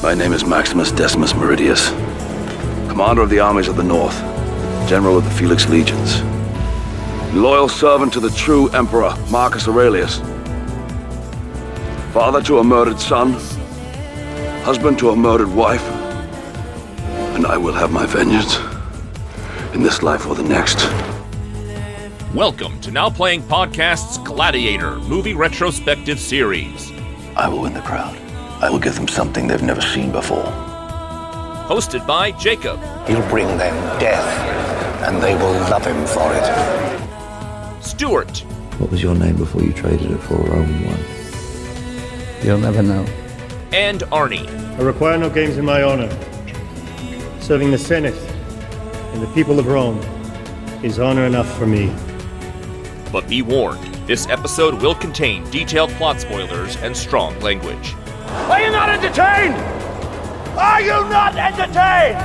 My name is Maximus Decimus Meridius, commander of the armies of the North, general of the Felix Legions, loyal servant to the true Emperor Marcus Aurelius, father to a murdered son, husband to a murdered wife, and I will have my vengeance in this life or the next. Welcome to Now Playing Podcast's Gladiator movie retrospective series. I will win the crowd. I will give them something they've never seen before. Hosted by Jacob. He'll bring them death, and they will love him for it. Stuart. What was your name before you traded it for a Roman one? You'll never know. And Arnie. I require no games in my honor. Serving the Senate and the people of Rome is honor enough for me. But be warned, this episode will contain detailed plot spoilers and strong language. Are you not entertained? Are you not entertained?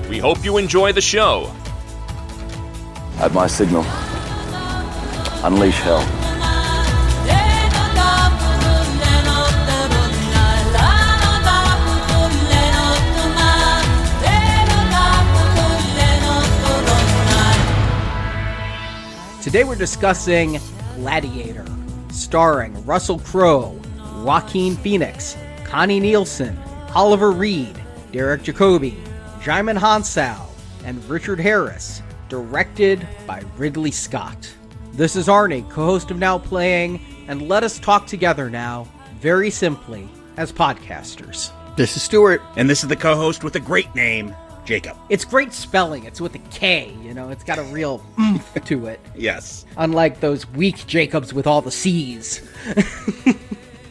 We hope you enjoy the show. At my signal, unleash hell. Today we're discussing Gladiator, starring Russell Crowe, Joaquin Phoenix, Connie Nielsen, Oliver Reed, Derek Jacobi, Djimon Honsou, and Richard Harris, directed by Ridley Scott. This is Arnie, co-host of Now Playing, and let us talk together now, very simply, as podcasters. This is Stuart. And this is the co-host with a great name, Jacob. It's great spelling. It's with a K, it's got a real oomph to it. Yes. Unlike those weak Jacobs with all the C's.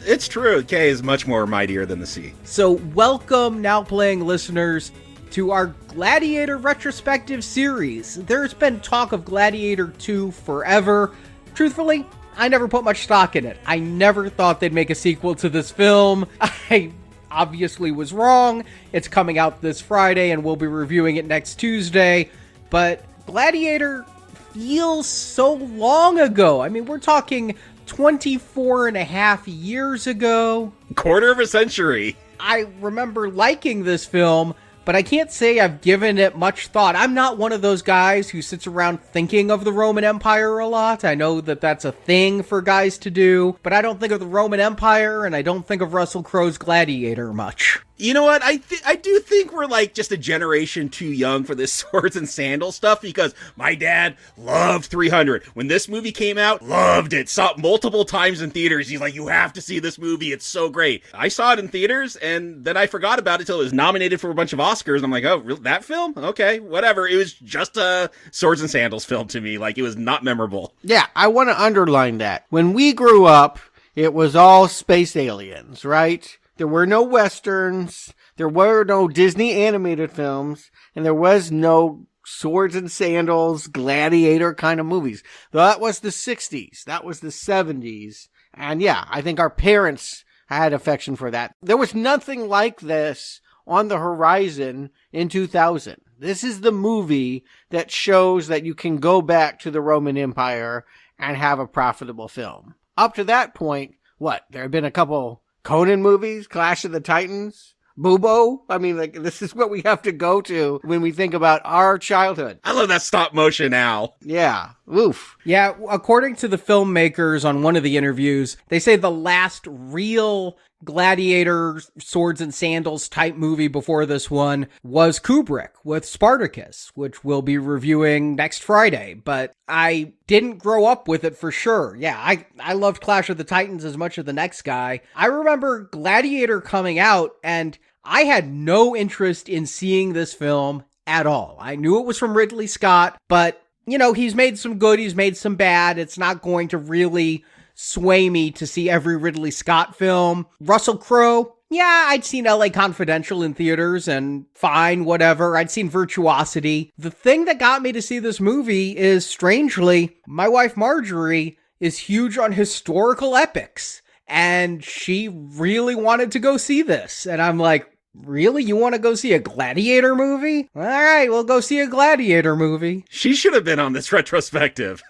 It's true. K is much more mightier than the C. So welcome, Now Playing listeners, to our Gladiator retrospective series. There's been talk of Gladiator 2 forever. Truthfully, I never put much stock in it. I never thought they'd make a sequel to this film. I obviously was wrong. It's coming out this Friday and we'll be reviewing it next Tuesday. But Gladiator feels so long ago. I mean, we're talking 24 and a half years ago. Quarter of a century. I remember liking this film, but I can't say I've given it much thought. I'm not one of those guys who sits around thinking of the Roman Empire a lot. I know that that's a thing for guys to do, but I don't think of the Roman Empire, and I don't think of Russell Crowe's Gladiator much. You know what? I do think we're like just a generation too young for this swords and sandals stuff, because my dad loved 300. When this movie came out, loved it. Saw it multiple times in theaters. He's like, you have to see this movie. It's so great. I saw it in theaters and then I forgot about it till it was nominated for a bunch of Oscars. And I'm like, oh, really? That film? Okay, whatever. It was just a swords and sandals film to me. Like, it was not memorable. Yeah, I want to underline that. When we grew up, it was all space aliens, right? There were no Westerns, there were no Disney animated films, and there was no swords and sandals, gladiator kind of movies. That was the 60s, that was the 70s, and yeah, I think our parents had affection for that. There was nothing like this on the horizon in 2000. This is the movie that shows that you can go back to the Roman Empire and have a profitable film. Up to that point, there have been a couple Conan movies, Clash of the Titans, Bubo. I mean, like, this is what we have to go to when we think about our childhood. I love that stop motion owl. Yeah. Oof. Yeah, according to the filmmakers on one of the interviews, they say the last real gladiator swords and sandals type movie before this one was Kubrick with Spartacus, which we'll be reviewing next Friday, but I didn't grow up with it for sure. Yeah, I loved Clash of the Titans as much as the next guy. I remember Gladiator coming out and I had no interest in seeing this film at all. I knew it was from Ridley Scott, but he's made some good, he's made some bad. It's not going to really sway me to see every Ridley Scott film. Russell Crowe, yeah, I'd seen LA Confidential in theaters and fine, whatever. I'd seen Virtuosity. The thing that got me to see this movie is, strangely, my wife Marjorie is huge on historical epics, and she really wanted to go see this. And I'm like, really? You want to go see a Gladiator movie? All right, we'll go see a Gladiator movie. She should have been on this retrospective.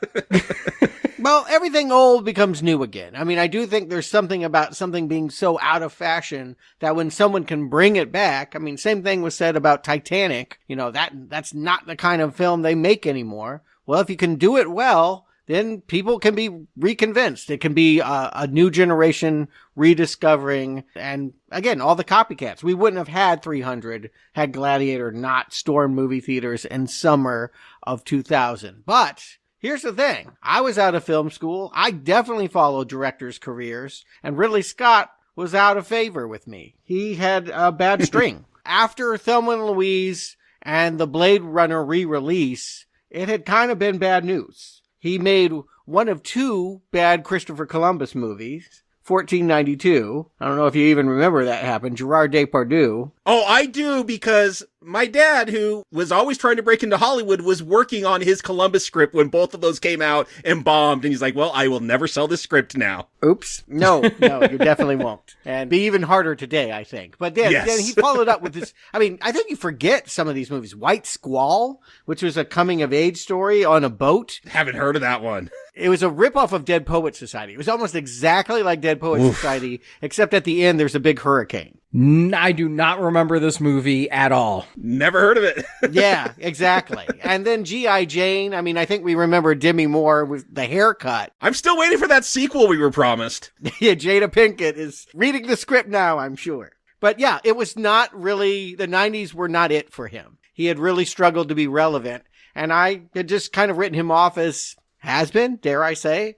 Well, everything old becomes new again. I mean, I do think there's something about something being so out of fashion that when someone can bring it back, I mean, same thing was said about Titanic. You know, that's not the kind of film they make anymore. Well, if you can do it well, then people can be reconvinced. It can be a new generation rediscovering. And again, all the copycats. We wouldn't have had 300 had Gladiator not stormed movie theaters in summer of 2000. But here's the thing. I was out of film school. I definitely followed directors' careers. And Ridley Scott was out of favor with me. He had a bad string. After Thelma and Louise and the Blade Runner re-release, it had kind of been bad news. He made one of two bad Christopher Columbus movies, 1492. I don't know if you even remember that happened. Gerard Depardieu. Oh, I do, because my dad, who was always trying to break into Hollywood, was working on his Columbus script when both of those came out and bombed. And he's like, well, I will never sell this script now. Oops. No, you definitely won't. And be even harder today, I think. But then he followed up with this. I mean, I think you forget some of these movies. White Squall, which was a coming of age story on a boat. Haven't heard of that one. It was a ripoff of Dead Poets Society. It was almost exactly like Dead Poets Society, except at the end there's a big hurricane. I do not remember this movie at all. Never heard of it. Yeah, exactly. And then G.I. Jane. I mean, I think we remember Demi Moore with the haircut. I'm still waiting for that sequel we were promised. Yeah, Jada Pinkett is reading the script now, I'm sure. But yeah, it was not really, the 90s were not it for him. He had really struggled to be relevant. And I had just kind of written him off as has-been, dare I say.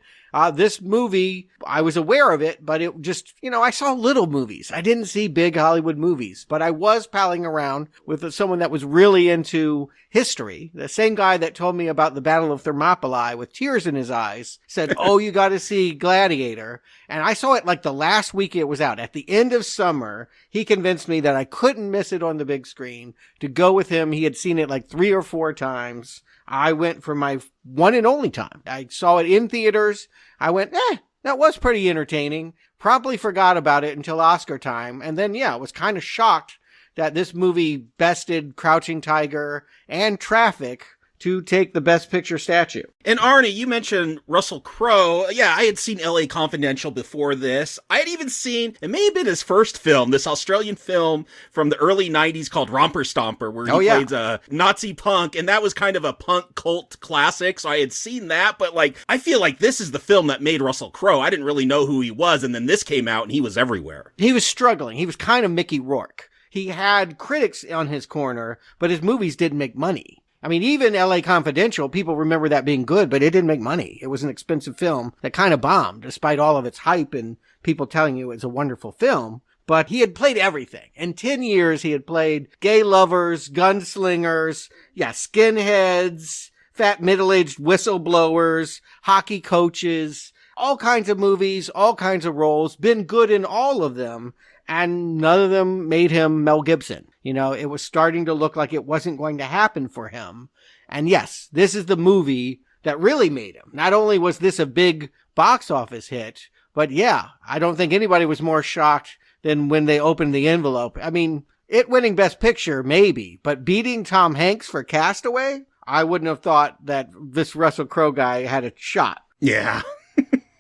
This movie, I was aware of it, but it just, I saw little movies. I didn't see big Hollywood movies, but I was palling around with someone that was really into history. The same guy that told me about the Battle of Thermopylae with tears in his eyes said, oh, you got to see Gladiator. And I saw it like the last week it was out. At the end of summer, he convinced me that I couldn't miss it on the big screen. To go with him, he had seen it like 3 or 4 times. I went for my one and only time. I saw it in theaters. I went, that was pretty entertaining. Promptly forgot about it until Oscar time. And then, was kind of shocked that this movie bested Crouching Tiger and Traffic to take the Best Picture statue. And Arnie, you mentioned Russell Crowe. Yeah, I had seen L.A. Confidential before this. I had even seen, it may have been his first film, this Australian film from the early 90s called Romper Stomper, where he plays a Nazi punk, and that was kind of a punk cult classic, so I had seen that, but I feel like this is the film that made Russell Crowe. I didn't really know who he was, and then this came out, and he was everywhere. He was struggling. He was kind of Mickey Rourke. He had critics on his corner, but his movies didn't make money. I mean, even L.A. Confidential, people remember that being good, but it didn't make money. It was an expensive film that kind of bombed, despite all of its hype and people telling you it's a wonderful film. But he had played everything. In 10 years, he had played gay lovers, gunslingers, skinheads, fat middle-aged whistleblowers, hockey coaches, all kinds of movies, all kinds of roles, been good in all of them. And none of them made him Mel Gibson. It was starting to look like it wasn't going to happen for him. And yes, this is the movie that really made him. Not only was this a big box office hit, but I don't think anybody was more shocked than when they opened the envelope. I mean, it winning Best Picture, maybe, but beating Tom Hanks for Castaway, I wouldn't have thought that this Russell Crowe guy had a shot. Yeah.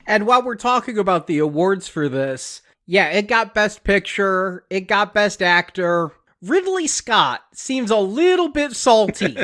And while we're talking about the awards for this, it got Best Picture, it got Best Actor. Ridley Scott seems a little bit salty.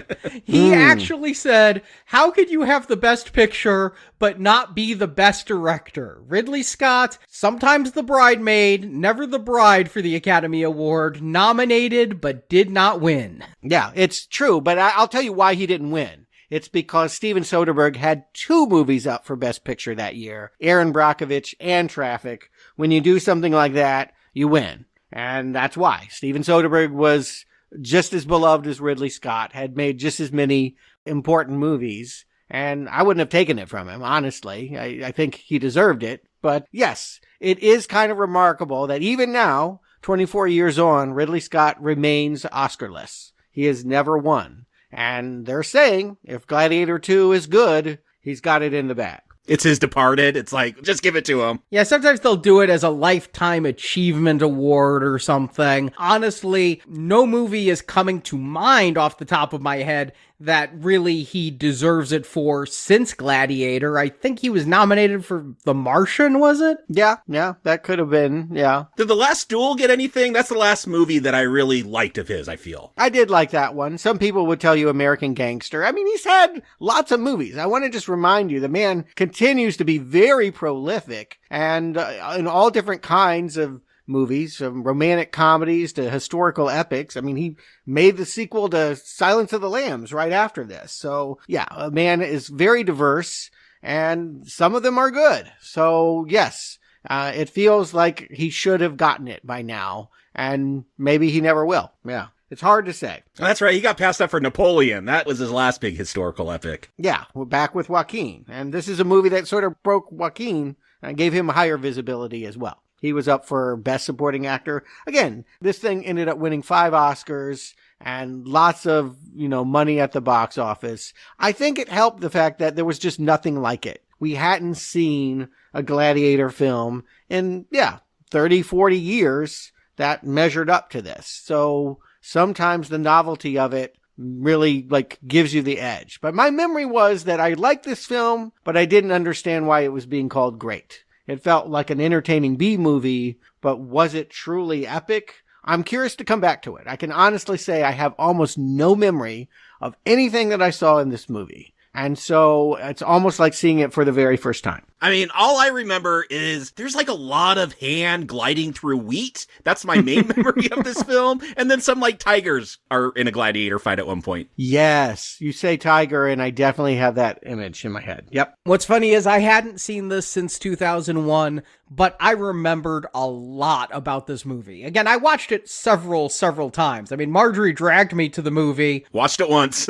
He actually said, how could you have the Best Picture but not be the Best Director? Ridley Scott, sometimes the bridesmaid, never the bride for the Academy Award, nominated but did not win. Yeah, it's true, but I'll tell you why he didn't win. It's because Steven Soderbergh had 2 movies up for Best Picture that year, Erin Brockovich and Traffic. When you do something like that, you win. And that's why. Steven Soderbergh was just as beloved as Ridley Scott, had made just as many important movies, and I wouldn't have taken it from him, honestly. I think he deserved it. But yes, it is kind of remarkable that even now, 24 years on, Ridley Scott remains Oscarless. He has never won. And they're saying, if Gladiator 2 is good, he's got it in the bag. It's his Departed. It's like, just give it to him. Yeah, sometimes they'll do it as a Lifetime Achievement Award or something. Honestly, no movie is coming to mind off the top of my head that really he deserves it for since Gladiator. I think he was nominated for The Martian, was it? Yeah, that could have been, yeah. Did The Last Duel get anything? That's the last movie that I really liked of his, I feel. I did like that one. Some people would tell you American Gangster. I mean, he's had lots of movies. I want to just remind you, the man continues to be very prolific and in all different kinds of movies, from romantic comedies to historical epics. I mean, he made the sequel to Silence of the Lambs right after this. So yeah, a man is very diverse and some of them are good. So yes, it feels like he should have gotten it by now and maybe he never will. Yeah. It's hard to say. That's right. He got passed up for Napoleon. That was his last big historical epic. Yeah. We're back with Joaquin. And this is a movie that sort of broke Joaquin and gave him higher visibility as well. He was up for Best Supporting Actor. Again, this thing ended up winning 5 Oscars and lots of, money at the box office. I think it helped the fact that there was just nothing like it. We hadn't seen a Gladiator film in, 30, 40 years that measured up to this. So sometimes the novelty of it really gives you the edge. But my memory was that I liked this film, but I didn't understand why it was being called great. It felt like an entertaining B movie, but was it truly epic? I'm curious to come back to it. I can honestly say I have almost no memory of anything that I saw in this movie. And so it's almost like seeing it for the very first time. I mean, all I remember is there's a lot of hand gliding through wheat. That's my main memory of this film. And then some tigers are in a gladiator fight at one point. Yes, you say tiger and I definitely have that image in my head. Yep. What's funny is I hadn't seen this since 2001, but I remembered a lot about this movie. Again, I watched it several times. I mean, Marjorie dragged me to the movie. Watched it once.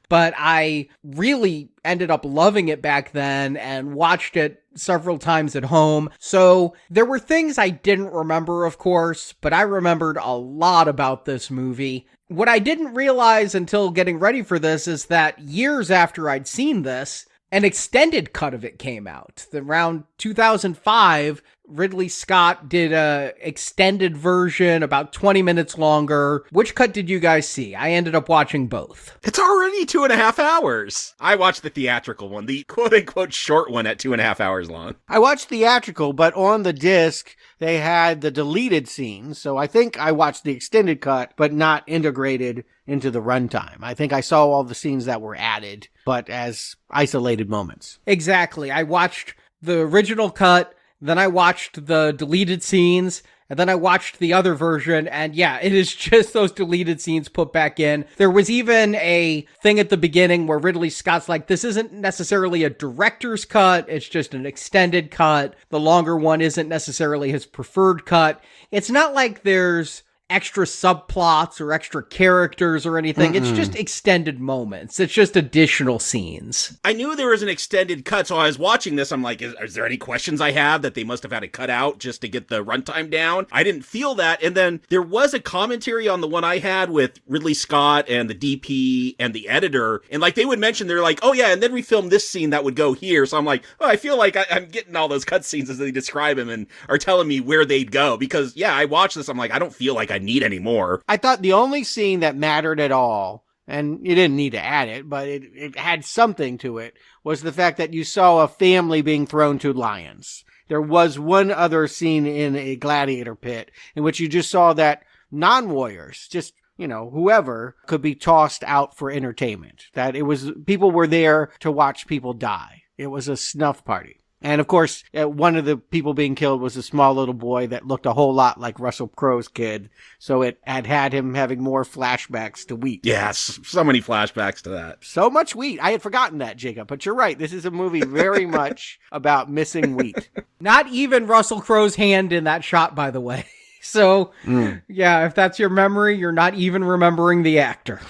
But I really ended up loving it back then and watched it several times at home. So there were things I didn't remember, of course, but I remembered a lot about this movie. What I didn't realize until getting ready for this is that years after I'd seen this, an extended cut of it came out. Around 2005, Ridley Scott did a extended version, about 20 minutes longer. Which cut did you guys see? I ended up watching both. It's already 2.5 hours. I watched the theatrical one, the quote-unquote short one at 2.5 hours long. I watched theatrical, but on the disc, they had the deleted scenes. So I think I watched the extended cut, but not integrated into the runtime. I think I saw all the scenes that were added, but as isolated moments. Exactly. I watched the original cut, then I watched the deleted scenes, and then I watched the other version, and yeah, it is just those deleted scenes put back in. There was even a thing at the beginning where Ridley Scott's like, this isn't necessarily a director's cut, it's just an extended cut. The longer one isn't necessarily his preferred cut. It's not like there's extra subplots or extra characters or anything. It's just extended moments. It's just additional scenes. I knew there was an extended cut, so I was watching this. I'm like, is there any questions I have that they must have had to cut out just to get the runtime down? I didn't feel that. And then there was a commentary on the one I had with Ridley Scott and the DP and the editor. And they would mention, they're like, oh yeah, and then we filmed this scene that would go here. So I'm like, oh, I feel like I'm getting all those cut scenes as they describe him and are telling me where they'd go. Because yeah, I watched this. I'm like, I don't feel like I need any more. I thought the only scene that mattered at all, and you didn't need to add it, but it had something to it, was the fact that you saw a family being thrown to lions. There was one other scene in a gladiator pit in which you just saw that non-warriors, just whoever, could be tossed out for entertainment. That it was, people were there to watch people die. It was a snuff party. And of course, one of the people being killed was a small little boy that looked a whole lot like Russell Crowe's kid. So it had him having more flashbacks to wheat. Yes, so many flashbacks to that. So much wheat. I had forgotten that, Jacob. But you're right. This is a movie very much about missing wheat. Not even Russell Crowe's hand in that shot, by the way. So, yeah, if that's your memory, you're not even remembering the actor.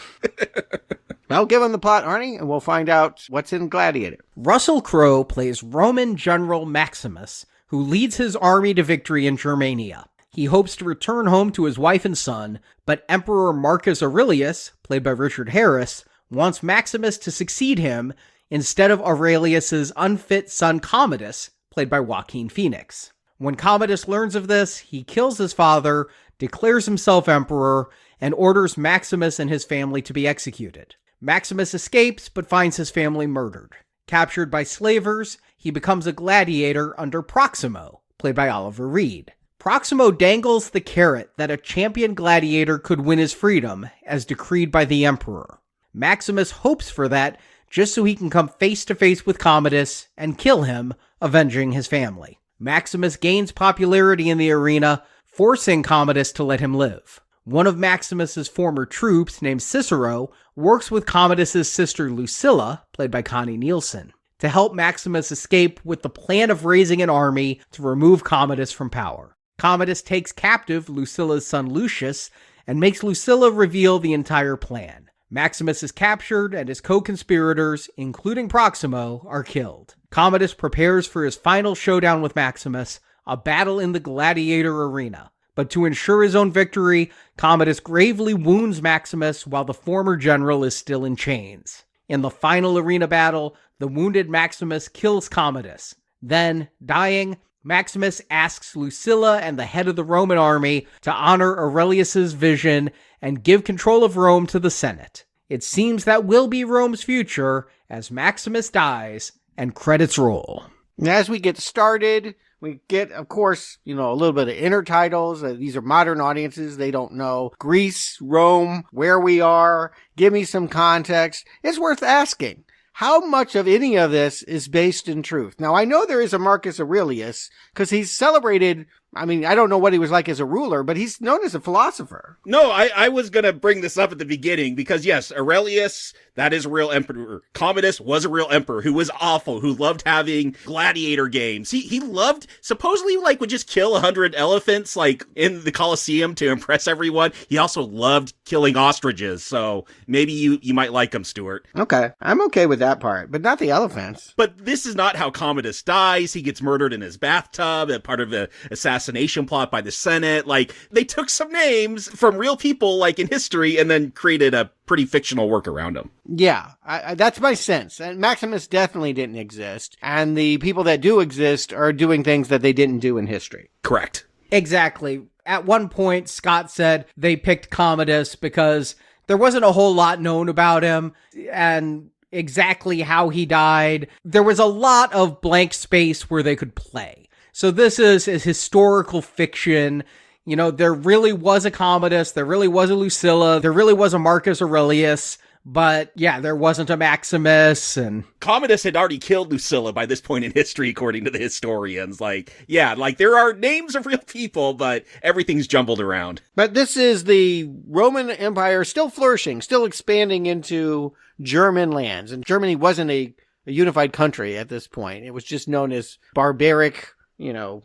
Well, give him the plot, Arnie, and we'll find out what's in Gladiator. Russell Crowe plays Roman General Maximus, who leads his army to victory in Germania. He hopes to return home to his wife and son, but Emperor Marcus Aurelius, played by Richard Harris, wants Maximus to succeed him instead of Aurelius's unfit son Commodus, played by Joaquin Phoenix. When Commodus learns of this, he kills his father, declares himself emperor, and orders Maximus and his family to be executed. Maximus escapes, but finds his family murdered. Captured by slavers, he becomes a gladiator under Proximo, played by Oliver Reed. Proximo dangles the carrot that a champion gladiator could win his freedom, as decreed by the Emperor. Maximus hopes for that just so he can come face to face with Commodus and kill him, avenging his family. Maximus gains popularity in the arena, forcing Commodus to let him live. One of Maximus's former troops, named Cicero, works with Commodus's sister Lucilla, played by Connie Nielsen, to help Maximus escape with the plan of raising an army to remove Commodus from power. Commodus takes captive Lucilla's son Lucius and makes Lucilla reveal the entire plan. Maximus is captured and his co-conspirators, including Proximo, are killed. Commodus prepares for his final showdown with Maximus, a battle in the gladiator arena. But to ensure his own victory, Commodus gravely wounds Maximus while the former general is still in chains. In the final arena battle, the wounded Maximus kills Commodus. Then, dying, Maximus asks Lucilla and the head of the Roman army to honor Aurelius's vision and give control of Rome to the Senate. It seems that will be Rome's future as Maximus dies and credits roll. As we get started, we get, of course, a little bit of intertitles. These are modern audiences. They don't know Greece, Rome, where we are. Give me some context. It's worth asking. How much of any of this is based in truth? Now, I know there is a Marcus Aurelius because he's celebrated. I mean, I don't know what he was like as a ruler, but he's known as a philosopher. No, I was going to bring this up at the beginning because, yes, Aurelius, that is a real emperor. Commodus was a real emperor who was awful, who loved having gladiator games. He loved, supposedly, would just kill 100 elephants, in the Colosseum to impress everyone. He also loved killing ostriches, so maybe you might like him, Stuart. Okay, I'm okay with that part, but not the elephants. But this is not how Commodus dies. He gets murdered in his bathtub, part of the assassination plot by the Senate. They took some names from real people, in history, and then created a pretty fictional work around them. Yeah, that's my sense. And Maximus definitely didn't exist. And the people that do exist are doing things that they didn't do in history. Correct. Exactly. At one point, Scott said they picked Commodus because there wasn't a whole lot known about him and exactly how he died. There was a lot of blank space where they could play. So this is historical fiction. There really was a Commodus, there really was a Lucilla, there really was a Marcus Aurelius, but yeah, there wasn't a Maximus. And Commodus had already killed Lucilla by this point in history, according to the historians. There are names of real people, but everything's jumbled around. But this is the Roman Empire still flourishing, still expanding into German lands. And Germany wasn't a unified country at this point. It was just known as barbaric,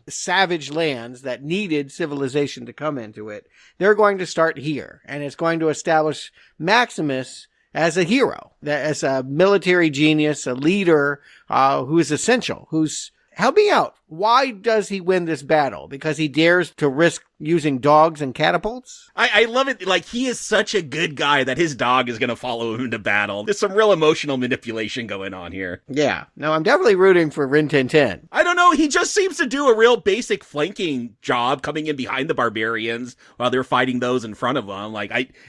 savage lands that needed civilization to come into it. They're going to start here, and it's going to establish Maximus as a hero, as a military genius, a leader who is essential, help me out. Why does he win this battle? Because he dares to risk using dogs and catapults? I love it. He is such a good guy that his dog is going to follow him into battle. There's some real emotional manipulation going on here. Yeah. No, I'm definitely rooting for Rin Tin Tin. I don't know. He just seems to do a real basic flanking job coming in behind the barbarians while they're fighting those in front of them.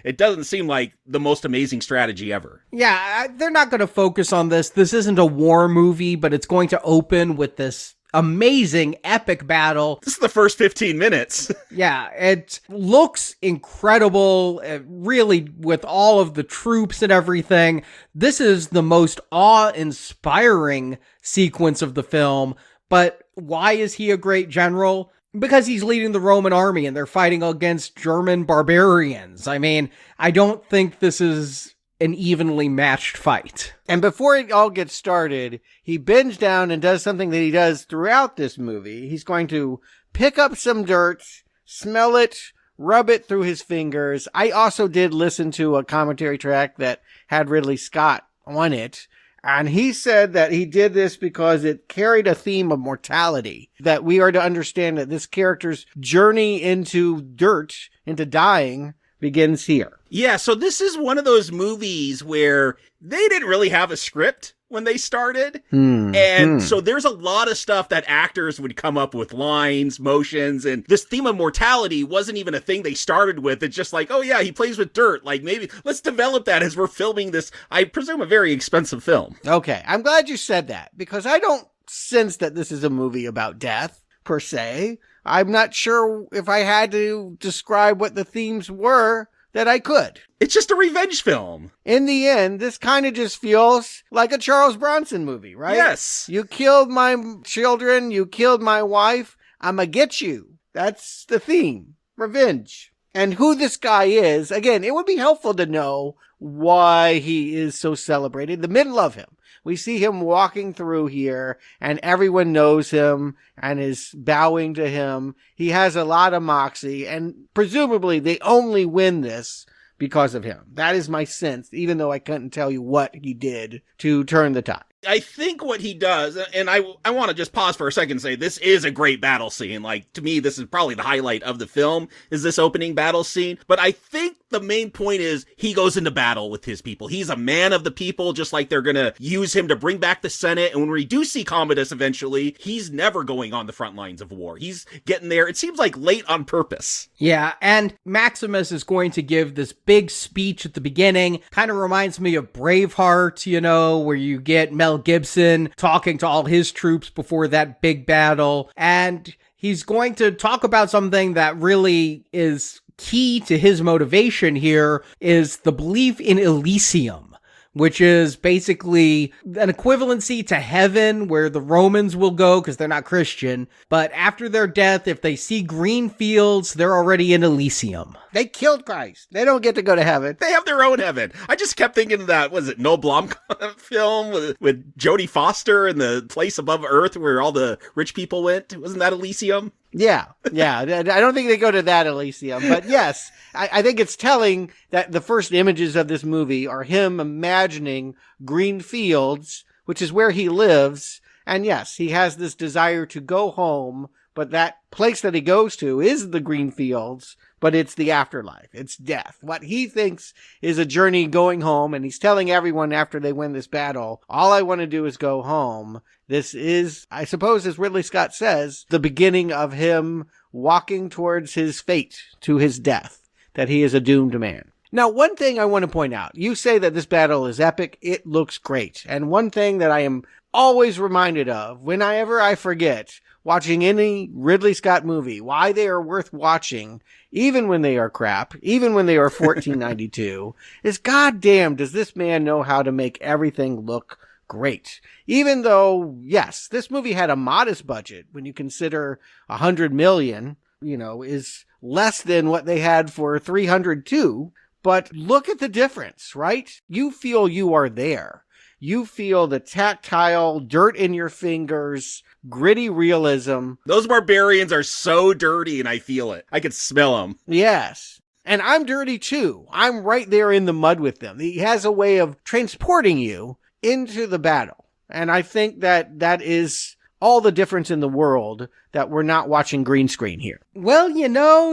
It doesn't seem like the most amazing strategy ever. Yeah, they're not going to focus on this. This isn't a war movie, but it's going to open with this amazing epic battle. This is the first 15 minutes. Yeah, it looks incredible, really, with all of the troops and everything. This is the most awe-inspiring sequence of the film. But why is he a great general? Because he's leading the Roman army and they're fighting against German barbarians. I mean, I don't think this is an evenly matched fight. And before it all gets started, he bends down and does something that he does throughout this movie. He's going to pick up some dirt, smell it, rub it through his fingers. I also did listen to a commentary track that had Ridley Scott on it. And he said that he did this because it carried a theme of mortality, that we are to understand that this character's journey into dirt, into dying, begins here. Yeah, so this is one of those movies where they didn't really have a script. when they started. And so there's a lot of stuff that actors would come up with, lines, motions, and this theme of mortality wasn't even a thing they started with. It's just like, oh yeah, he plays with dirt. Like, maybe let's develop that as we're filming this, I presume, a very expensive film. Okay, I'm glad you said that, because I don't sense that this is a movie about death, per se. I'm not sure if I had to describe what the themes were that I could. It's just a revenge film. In the end, this kind of just feels like a Charles Bronson movie, right? Yes. You killed my children, you killed my wife, I'ma get you. That's the theme. Revenge. And who this guy is, again, it would be helpful to know why he is so celebrated. The men love him. We see him walking through here, and everyone knows him and is bowing to him. He has a lot of moxie, and presumably they only win this because of him. That is my sense, even though I couldn't tell you what he did to turn the tide. I think what he does, and I want to just pause for a second and say this is a great battle scene. Like, to me, this is probably the highlight of the film, is this opening battle scene. But I think the main point is he goes into battle with his people. He's a man of the people, just like they're going to use him to bring back the Senate. And when we do see Commodus eventually, he's never going on the front lines of war. He's getting there, it seems like, late on purpose. Yeah, and Maximus is going to give this big speech at the beginning. Kind of reminds me of Braveheart, you know, where you get Mel Gibson talking to all his troops before that big battle. And he's going to talk about something that really is key to his motivation here, is the belief in Elysium, which is basically an equivalency to heaven, where the Romans will go because they're not Christian. But after their death, if they see green fields, they're already in Elysium. They killed Christ. They don't get to go to heaven. They have their own heaven. I just kept thinking of that, was it Noah Blomkamp film with Jodie Foster and the place above Earth where all the rich people went? Wasn't that Elysium? Yeah. I don't think they go to that Elysium, but yes, I think it's telling that the first images of this movie are him imagining green fields, which is where he lives. And yes, he has this desire to go home, but that place that he goes to is the green fields, but it's the afterlife. It's death. What he thinks is a journey going home, and he's telling everyone after they win this battle, all I want to do is go home. This is, I suppose, as Ridley Scott says, the beginning of him walking towards his fate, to his death, that he is a doomed man. Now, one thing I want to point out, you say that this battle is epic. It looks great. And one thing that I am always reminded of, whenever I forget watching any Ridley Scott movie, why they are worth watching, even when they are crap, even when they are $14.92, is goddamn, does this man know how to make everything look great. Even though, yes, this movie had a modest budget, when you consider $100 million, is less than what they had for 302. But look at the difference, right? You feel you are there. You feel the tactile, dirt in your fingers, gritty realism. Those barbarians are so dirty, and I feel it. I can smell them. Yes. And I'm dirty too. I'm right there in the mud with them. He has a way of transporting you into the battle. And I think that that is all the difference in the world, that we're not watching green screen here. Well,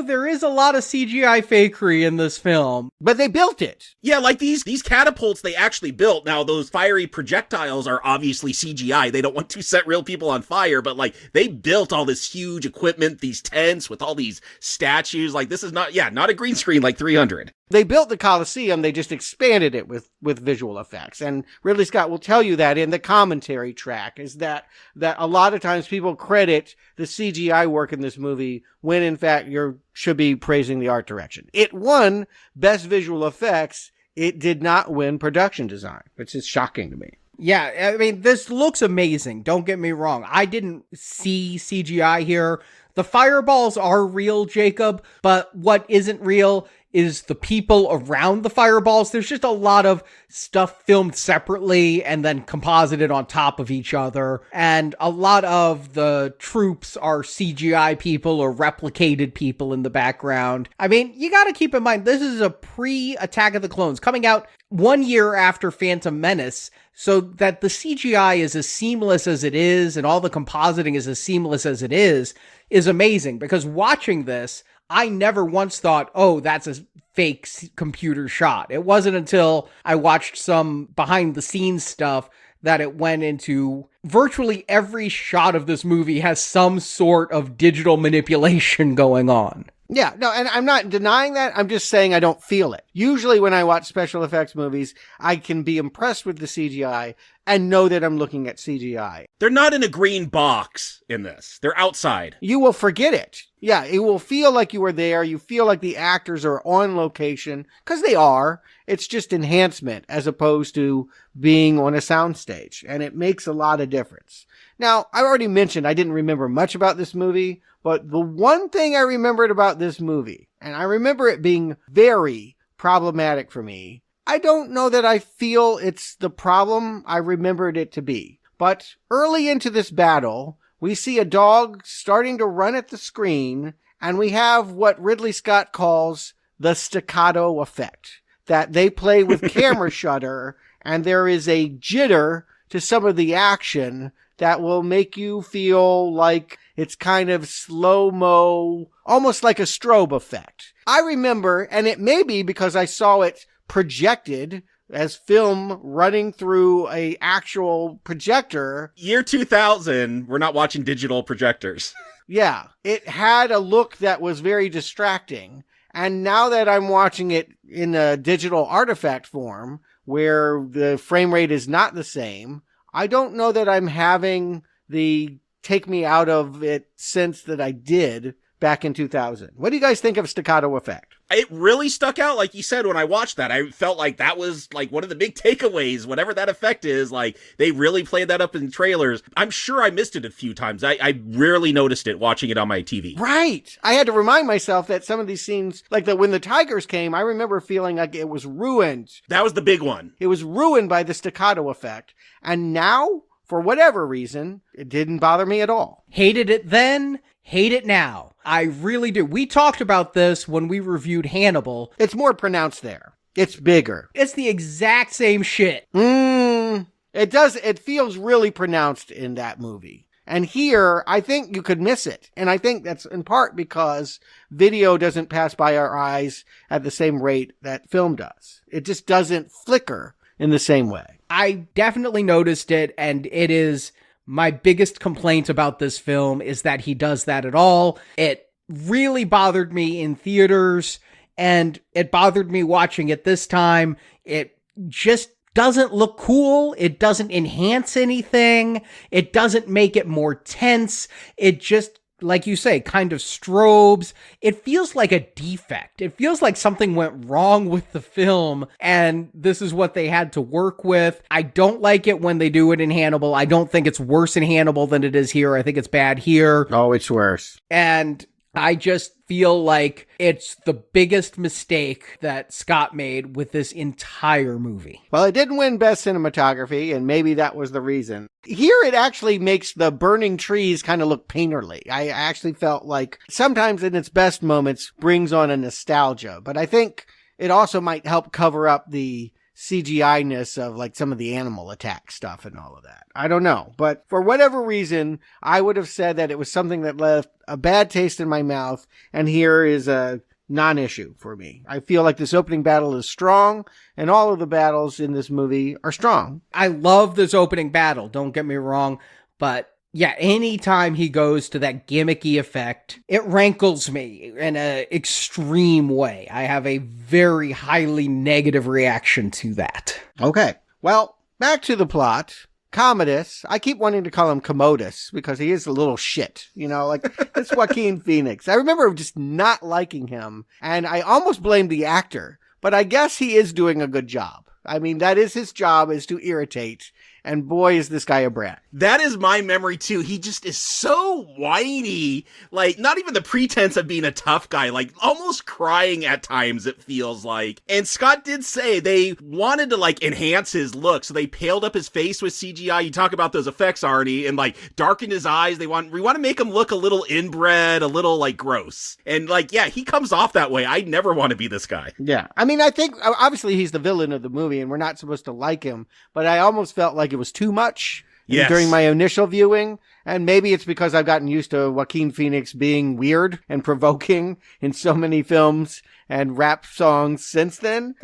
there is a lot of CGI fakery in this film. But they built it. Yeah, like these catapults they actually built. Now, those fiery projectiles are obviously CGI. They don't want to set real people on fire, but they built all this huge equipment, these tents with all these statues. This is not a green screen like 300. They built the Colosseum, they just expanded it with visual effects. And Ridley Scott will tell you that in the commentary track, is that a lot of times people credit the CGI work in this movie when in fact you should be praising the art direction. It won Best Visual Effects. It did not win Production Design, which is shocking to me. Yeah, I mean, this looks amazing. Don't get me wrong. I didn't see CGI here. The fireballs are real, Jacob, but what isn't real is the people around the fireballs. There's just a lot of stuff filmed separately and then composited on top of each other. And a lot of the troops are CGI people or replicated people in the background. I mean, you got to keep in mind, this is a pre-Attack of the Clones coming out 1 year after Phantom Menace. So that the CGI is as seamless as it is and all the compositing is as seamless as it is amazing. Because watching this, I never once thought, oh, that's a fake computer shot. It wasn't until I watched some behind the scenes stuff that it went into. Virtually every shot of this movie has some sort of digital manipulation going on. Yeah, no, and I'm not denying that. I'm just saying I don't feel it. Usually when I watch special effects movies, I can be impressed with the CGI and know that I'm looking at CGI. They're not in a green box in this. They're outside. You will forget it. Yeah, it will feel like you were there. You feel like the actors are on location, because they are. It's just enhancement as opposed to being on a soundstage, and it makes a lot of difference. Now, I already mentioned I didn't remember much about this movie, but the one thing I remembered about this movie, and I remember it being very problematic for me, I don't know that I feel it's the problem I remembered it to be. But early into this battle, we see a dog starting to run at the screen, and we have what Ridley Scott calls the staccato effect, that they play with camera shutter, and there is a jitter to some of the action that will make you feel like it's kind of slow-mo, almost like a strobe effect. I remember, and it may be because I saw it projected as film running through a actual projector. Year 2000, we're not watching digital projectors. Yeah, it had a look that was very distracting. And now that I'm watching it in a digital artifact form, where the frame rate is not the same, I don't know that I'm having the take me out of it sense that I did back in 2000. What do you guys think of staccato effect? It really stuck out, like you said, when I watched that. I felt like that was like one of the big takeaways, whatever that effect is. Like, they really played that up in trailers. I'm sure I missed it a few times. I rarely noticed it watching it on my TV. Right. I had to remind myself that some of these scenes, like when the tigers came, I remember feeling like it was ruined. That was the big one. It was ruined by the staccato effect. And now, for whatever reason, it didn't bother me at all. Hated it then, hate it now. I really do. We talked about this when we reviewed Hannibal. It's more pronounced there. It's bigger. It's the exact same shit. It feels really pronounced in that movie. And here, I think you could miss it. And I think that's in part because video doesn't pass by our eyes at the same rate that film does. It just doesn't flicker in the same way. I definitely noticed it, and it is my biggest complaint about this film is that he does that at all. It really bothered me in theaters, and it bothered me watching it this time. It just doesn't look cool. It doesn't enhance anything. It doesn't make it more tense. It just, like you say, kind of strobes. It feels like a defect. It feels like something went wrong with the film, and this is what they had to work with. I don't like it when they do it in Hannibal. I don't think it's worse in Hannibal than it is here. I think it's bad here. Oh, it's worse. And I just feel like it's the biggest mistake that Scott made with this entire movie. Well, it didn't win Best Cinematography, and maybe that was the reason. Here, it actually makes the burning trees kind of look painterly. I actually felt like sometimes in its best moments brings on a nostalgia, but I think it also might help cover up the CGI-ness of like some of the animal attack stuff and all of that. I don't know. But for whatever reason, I would have said that it was something that left a bad taste in my mouth. And here is a non-issue for me. I feel like this opening battle is strong, and all of the battles in this movie are strong. I love this opening battle, don't get me wrong, but yeah, anytime he goes to that gimmicky effect, it rankles me in an extreme way. I have a very highly negative reaction to that. Okay. Well, back to the plot. Commodus, I keep wanting to call him Commodus because he is a little shit, like it's Joaquin Phoenix. I remember just not liking him, and I almost blamed the actor, but I guess he is doing a good job. I mean, that is his job, is to irritate. And boy, is this guy a brat. That is my memory too. He just is so whiny, like not even the pretense of being a tough guy, like almost crying at times it feels like. And Scott did say they wanted to like enhance his look, so they paled up his face with CGI. You talk about those effects, Arnie, and like darkened his eyes. We want to make him look a little inbred, a little like gross. And like, yeah, he comes off that way. I never want to be this guy. Yeah. I mean, I think obviously he's the villain of the movie and we're not supposed to like him, but I almost felt like it was too much during my initial viewing. And maybe it's because I've gotten used to Joaquin Phoenix being weird and provoking in so many films and rap songs since then.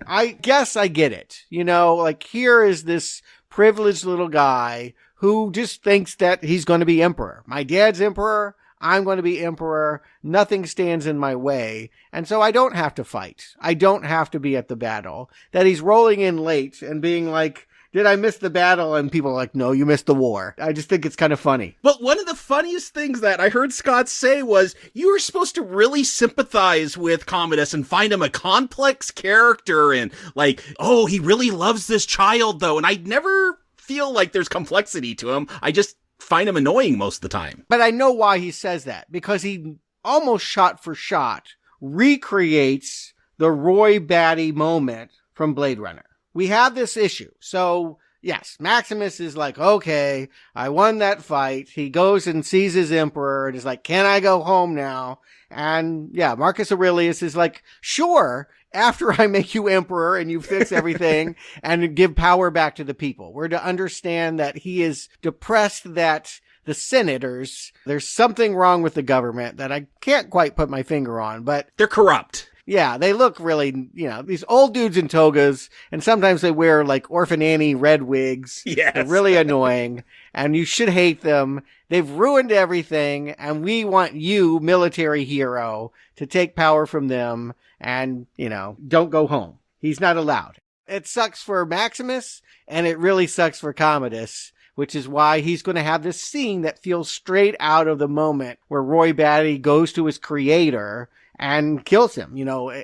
I guess I get it. Like here is this privileged little guy who just thinks that he's going to be emperor. My dad's emperor. I'm going to be emperor. Nothing stands in my way. And so I don't have to fight. I don't have to be at the battle. That he's rolling in late and being like, did I miss the battle? And people are like, no, you missed the war. I just think it's kind of funny. But one of the funniest things that I heard Scott say was you were supposed to really sympathize with Commodus and find him a complex character and like, oh, he really loves this child though. And I never feel like there's complexity to him. I just find him annoying most of the time. But I know why he says that, because he almost shot for shot recreates the Roy Batty moment from Blade Runner. We have this issue. So yes, Maximus is like, okay, I won that fight. He goes and sees his emperor and is like, can I go home now? And yeah, Marcus Aurelius is like, sure, after I make you emperor and you fix everything and give power back to the people. We're to understand that he is depressed that the senators, there's something wrong with the government that I can't quite put my finger on, but they're corrupt. Yeah, they look really, these old dudes in togas, and sometimes they wear like Orphan Annie red wigs. Yes. They're really annoying, and you should hate them. They've ruined everything, and we want you, military hero, to take power from them and, don't go home. He's not allowed. It sucks for Maximus, and it really sucks for Commodus, which is why he's going to have this scene that feels straight out of the moment where Roy Batty goes to his creator and kills him.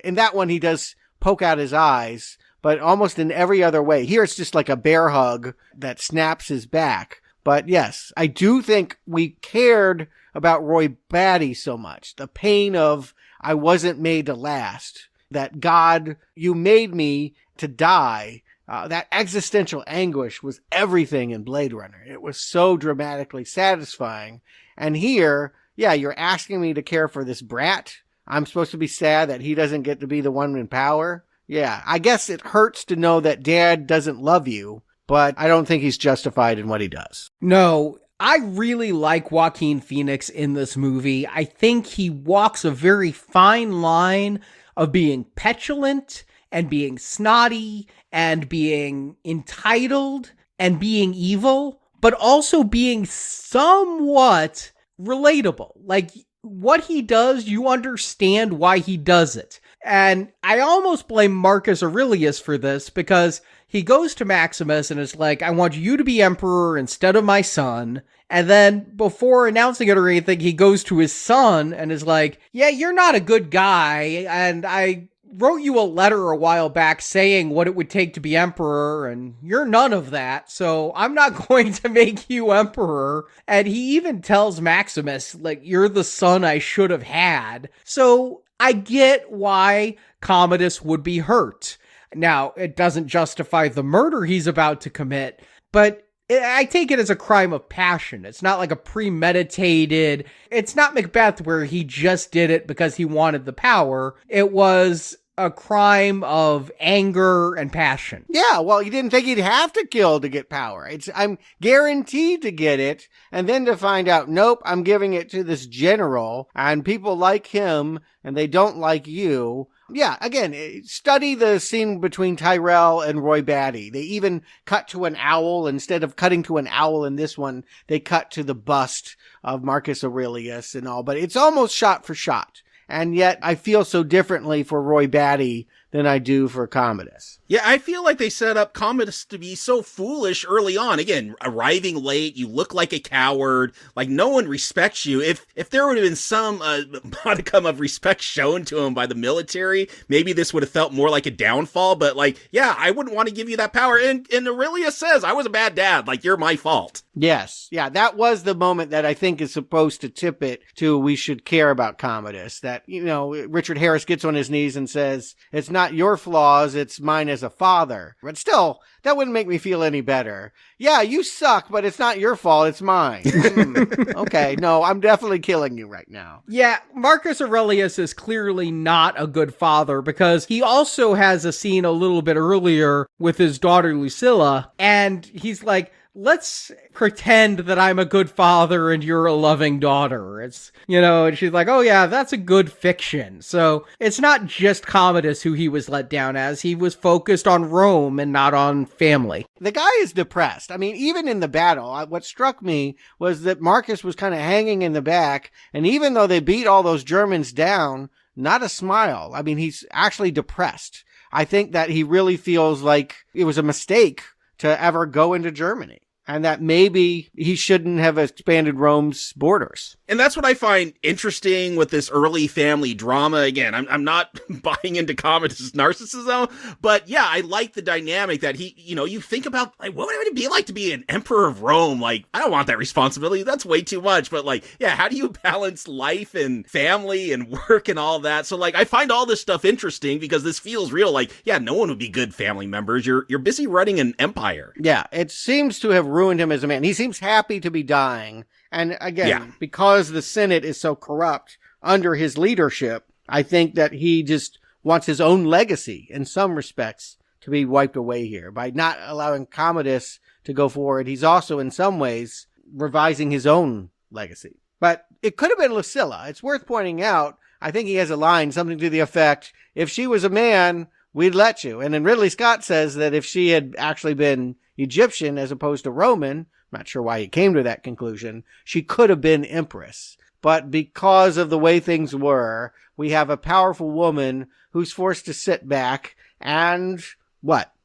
In that one, he does poke out his eyes, but almost in every other way. Here, it's just like a bear hug that snaps his back. But yes, I do think we cared about Roy Batty so much. The pain of, I wasn't made to last. That God, you made me to die. That existential anguish was everything in Blade Runner. It was so dramatically satisfying. And here, yeah, you're asking me to care for this brat. I'm supposed to be sad that he doesn't get to be the one in power. Yeah, I guess it hurts to know that dad doesn't love you, but I don't think he's justified in what he does. No, I really like Joaquin Phoenix in this movie. I think he walks a very fine line of being petulant and being snotty and being entitled and being evil, but also being somewhat relatable. Like, what he does, you understand why he does it. And I almost blame Marcus Aurelius for this, because he goes to Maximus and is like, I want you to be emperor instead of my son. And then before announcing it or anything, he goes to his son and is like, yeah, you're not a good guy. And I wrote you a letter a while back saying what it would take to be emperor, and you're none of that, so I'm not going to make you emperor. And he even tells Maximus, like, you're the son I should have had. So I get why Commodus would be hurt. Now, it doesn't justify the murder he's about to commit, but I take it as a crime of passion. It's not like a premeditated, it's not Macbeth where he just did it because he wanted the power. It was a crime of anger and passion. Yeah, well, he didn't think he'd have to kill to get power. I'm guaranteed to get it, and then to find out, nope, I'm giving it to this general, and people like him, and they don't like you. Yeah, again, study the scene between Tyrell and Roy Batty. They even cut to an owl. Instead of cutting to an owl in this one, they cut to the bust of Marcus Aurelius and all, but it's almost shot for shot. And yet I feel so differently for Roy Batty than I do for Commodus. Yeah, I feel like they set up Commodus to be so foolish early on. Again, arriving late, you look like a coward, like no one respects you. If there would have been some modicum of respect shown to him by the military, maybe this would have felt more like a downfall. But like, yeah, I wouldn't want to give you that power. And Aurelius says, I was a bad dad, like you're my fault. Yes. Yeah, that was the moment that I think is supposed to tip it to we should care about Commodus. That, Richard Harris gets on his knees and says, it's not your flaws, it's mine as a father. But still, that wouldn't make me feel any better. Yeah, you suck, but it's not your fault, it's mine. Okay, no, I'm definitely killing you right now. Yeah, Marcus Aurelius is clearly not a good father, because he also has a scene a little bit earlier with his daughter Lucilla, and he's like, let's pretend that I'm a good father and you're a loving daughter. It's, and she's like, oh yeah, that's a good fiction. So it's not just Commodus who he was let down as. He was focused on Rome and not on family. The guy is depressed. I mean, even in the battle, what struck me was that Marcus was kind of hanging in the back. And even though they beat all those Germans down, not a smile. I mean, he's actually depressed. I think that he really feels like it was a mistake to ever go into Germany, and that maybe he shouldn't have expanded Rome's borders. And that's what I find interesting with this early family drama. Again, I'm not buying into Commodus' narcissism, but yeah, I like the dynamic that he, you think about, like, what would it be like to be an emperor of Rome? Like, I don't want that responsibility. That's way too much. But like, yeah, how do you balance life and family and work and all that? So like, I find all this stuff interesting because this feels real. Like, yeah, no one would be good family members. You're busy running an empire. Yeah, it seems to have ruined him as a man. He seems happy to be dying. And again, because the Senate is so corrupt under his leadership, I think that he just wants his own legacy in some respects to be wiped away here. By not allowing Commodus to go forward, he's also in some ways revising his own legacy. But it could have been Lucilla. It's worth pointing out, I think he has a line, something to the effect, if she was a man, we'd let you. And then Ridley Scott says that if she had actually been Egyptian as opposed to Roman, I'm not sure why he came to that conclusion, she could have been empress. But because of the way things were, we have a powerful woman who's forced to sit back and,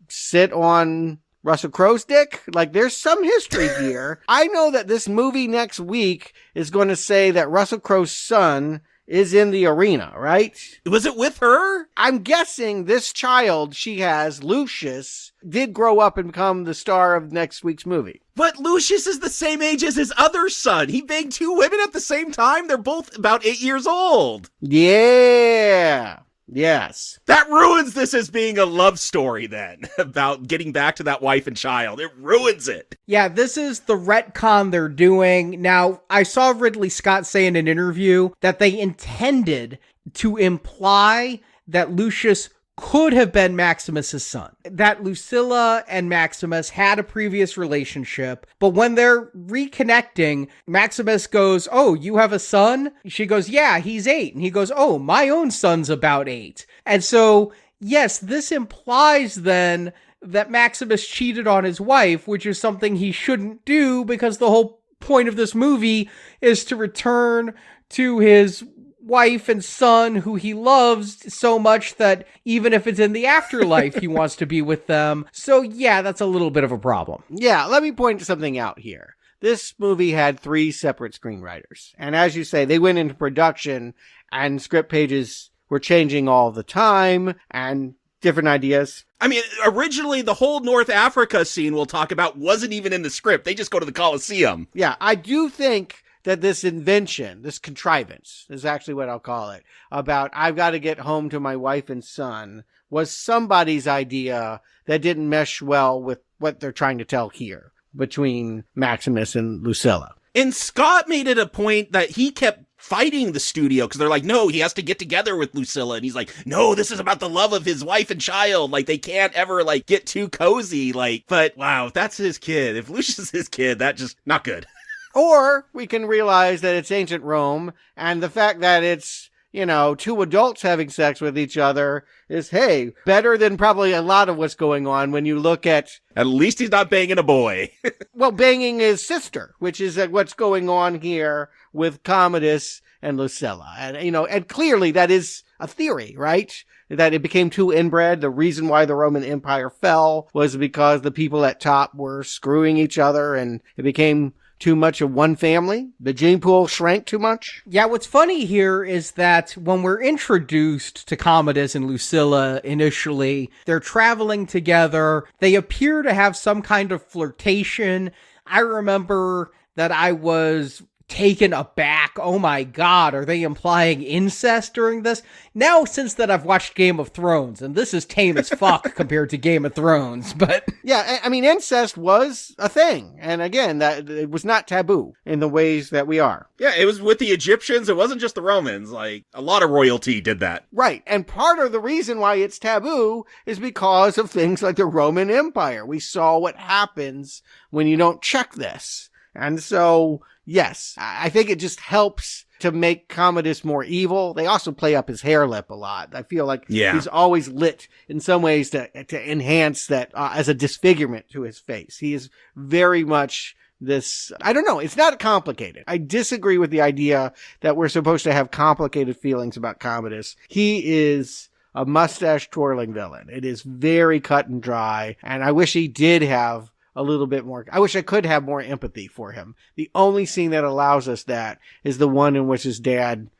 sit on Russell Crowe's dick? Like, there's some history here. I know that this movie next week is going to say that Russell Crowe's son is in the arena, right? Was it with her? I'm guessing this child she has, Lucius, did grow up and become the star of next week's movie. But Lucius is the same age as his other son. He banged two women at the same time. They're both about 8 years old. Yeah. Yes. That ruins this as being a love story then, about getting back to that wife and child. It ruins it. Yeah, this is the retcon they're doing. Now, I saw Ridley Scott say in an interview that they intended to imply that Lucius could have been Maximus's son. That Lucilla and Maximus had a previous relationship, but when they're reconnecting, Maximus goes, oh, you have a son? She goes, yeah, he's 8. And he goes, oh, my own son's about 8. And so, yes, this implies then that Maximus cheated on his wife, which is something he shouldn't do because the whole point of this movie is to return to his wife and son who he loves so much that even if it's in the afterlife, he wants to be with them. So yeah, that's a little bit of a problem. Yeah, let me point something out here. This movie had 3 separate screenwriters. And as you say, they went into production and script pages were changing all the time and different ideas. I mean, originally the whole North Africa scene we'll talk about wasn't even in the script. They just go to the Colosseum. Yeah, I do think that this invention, this contrivance, is actually what I'll call it, about I've got to get home to my wife and son, was somebody's idea that didn't mesh well with what they're trying to tell here between Maximus and Lucilla. And Scott made it a point that he kept fighting the studio because they're like, no, he has to get together with Lucilla. And he's like, no, this is about the love of his wife and child. Like, they can't ever, like, get too cozy. Like, but wow, if that's his kid, if Lucius is his kid, that just not good. Or we can realize that it's ancient Rome, and the fact that it's, 2 adults having sex with each other is, hey, better than probably a lot of what's going on when you look at... At least he's not banging a boy. Well, banging his sister, which is what's going on here with Commodus and Lucilla. And, and clearly that is a theory, right? That it became too inbred. The reason why the Roman Empire fell was because the people at top were screwing each other, and it became too much of one family. The gene pool shrank too much. Yeah, what's funny here is that when we're introduced to Commodus and Lucilla initially, they're traveling together. They appear to have some kind of flirtation. I remember that I was taken aback. Oh my God, are they implying incest during this? Now, since that I've watched Game of Thrones, and this is tame as fuck compared to Game of Thrones, but... Yeah, I mean, incest was a thing. And again, that it was not taboo in the ways that we are. Yeah, it was with the Egyptians. It wasn't just the Romans. Like, a lot of royalty did that. Right. And part of the reason why it's taboo is because of things like the Roman Empire. We saw what happens when you don't check this. And so, yes, I think it just helps to make Commodus more evil. They also play up his hair lip a lot. I feel like he's always lit in some ways to enhance that as a disfigurement to his face. He is very much this, I don't know, it's not complicated. I disagree with the idea that we're supposed to have complicated feelings about Commodus. He is a mustache twirling villain. It is very cut and dry, and I wish he did have a little bit more. I wish I could have more empathy for him. The only scene that allows us that is the one in which his dad,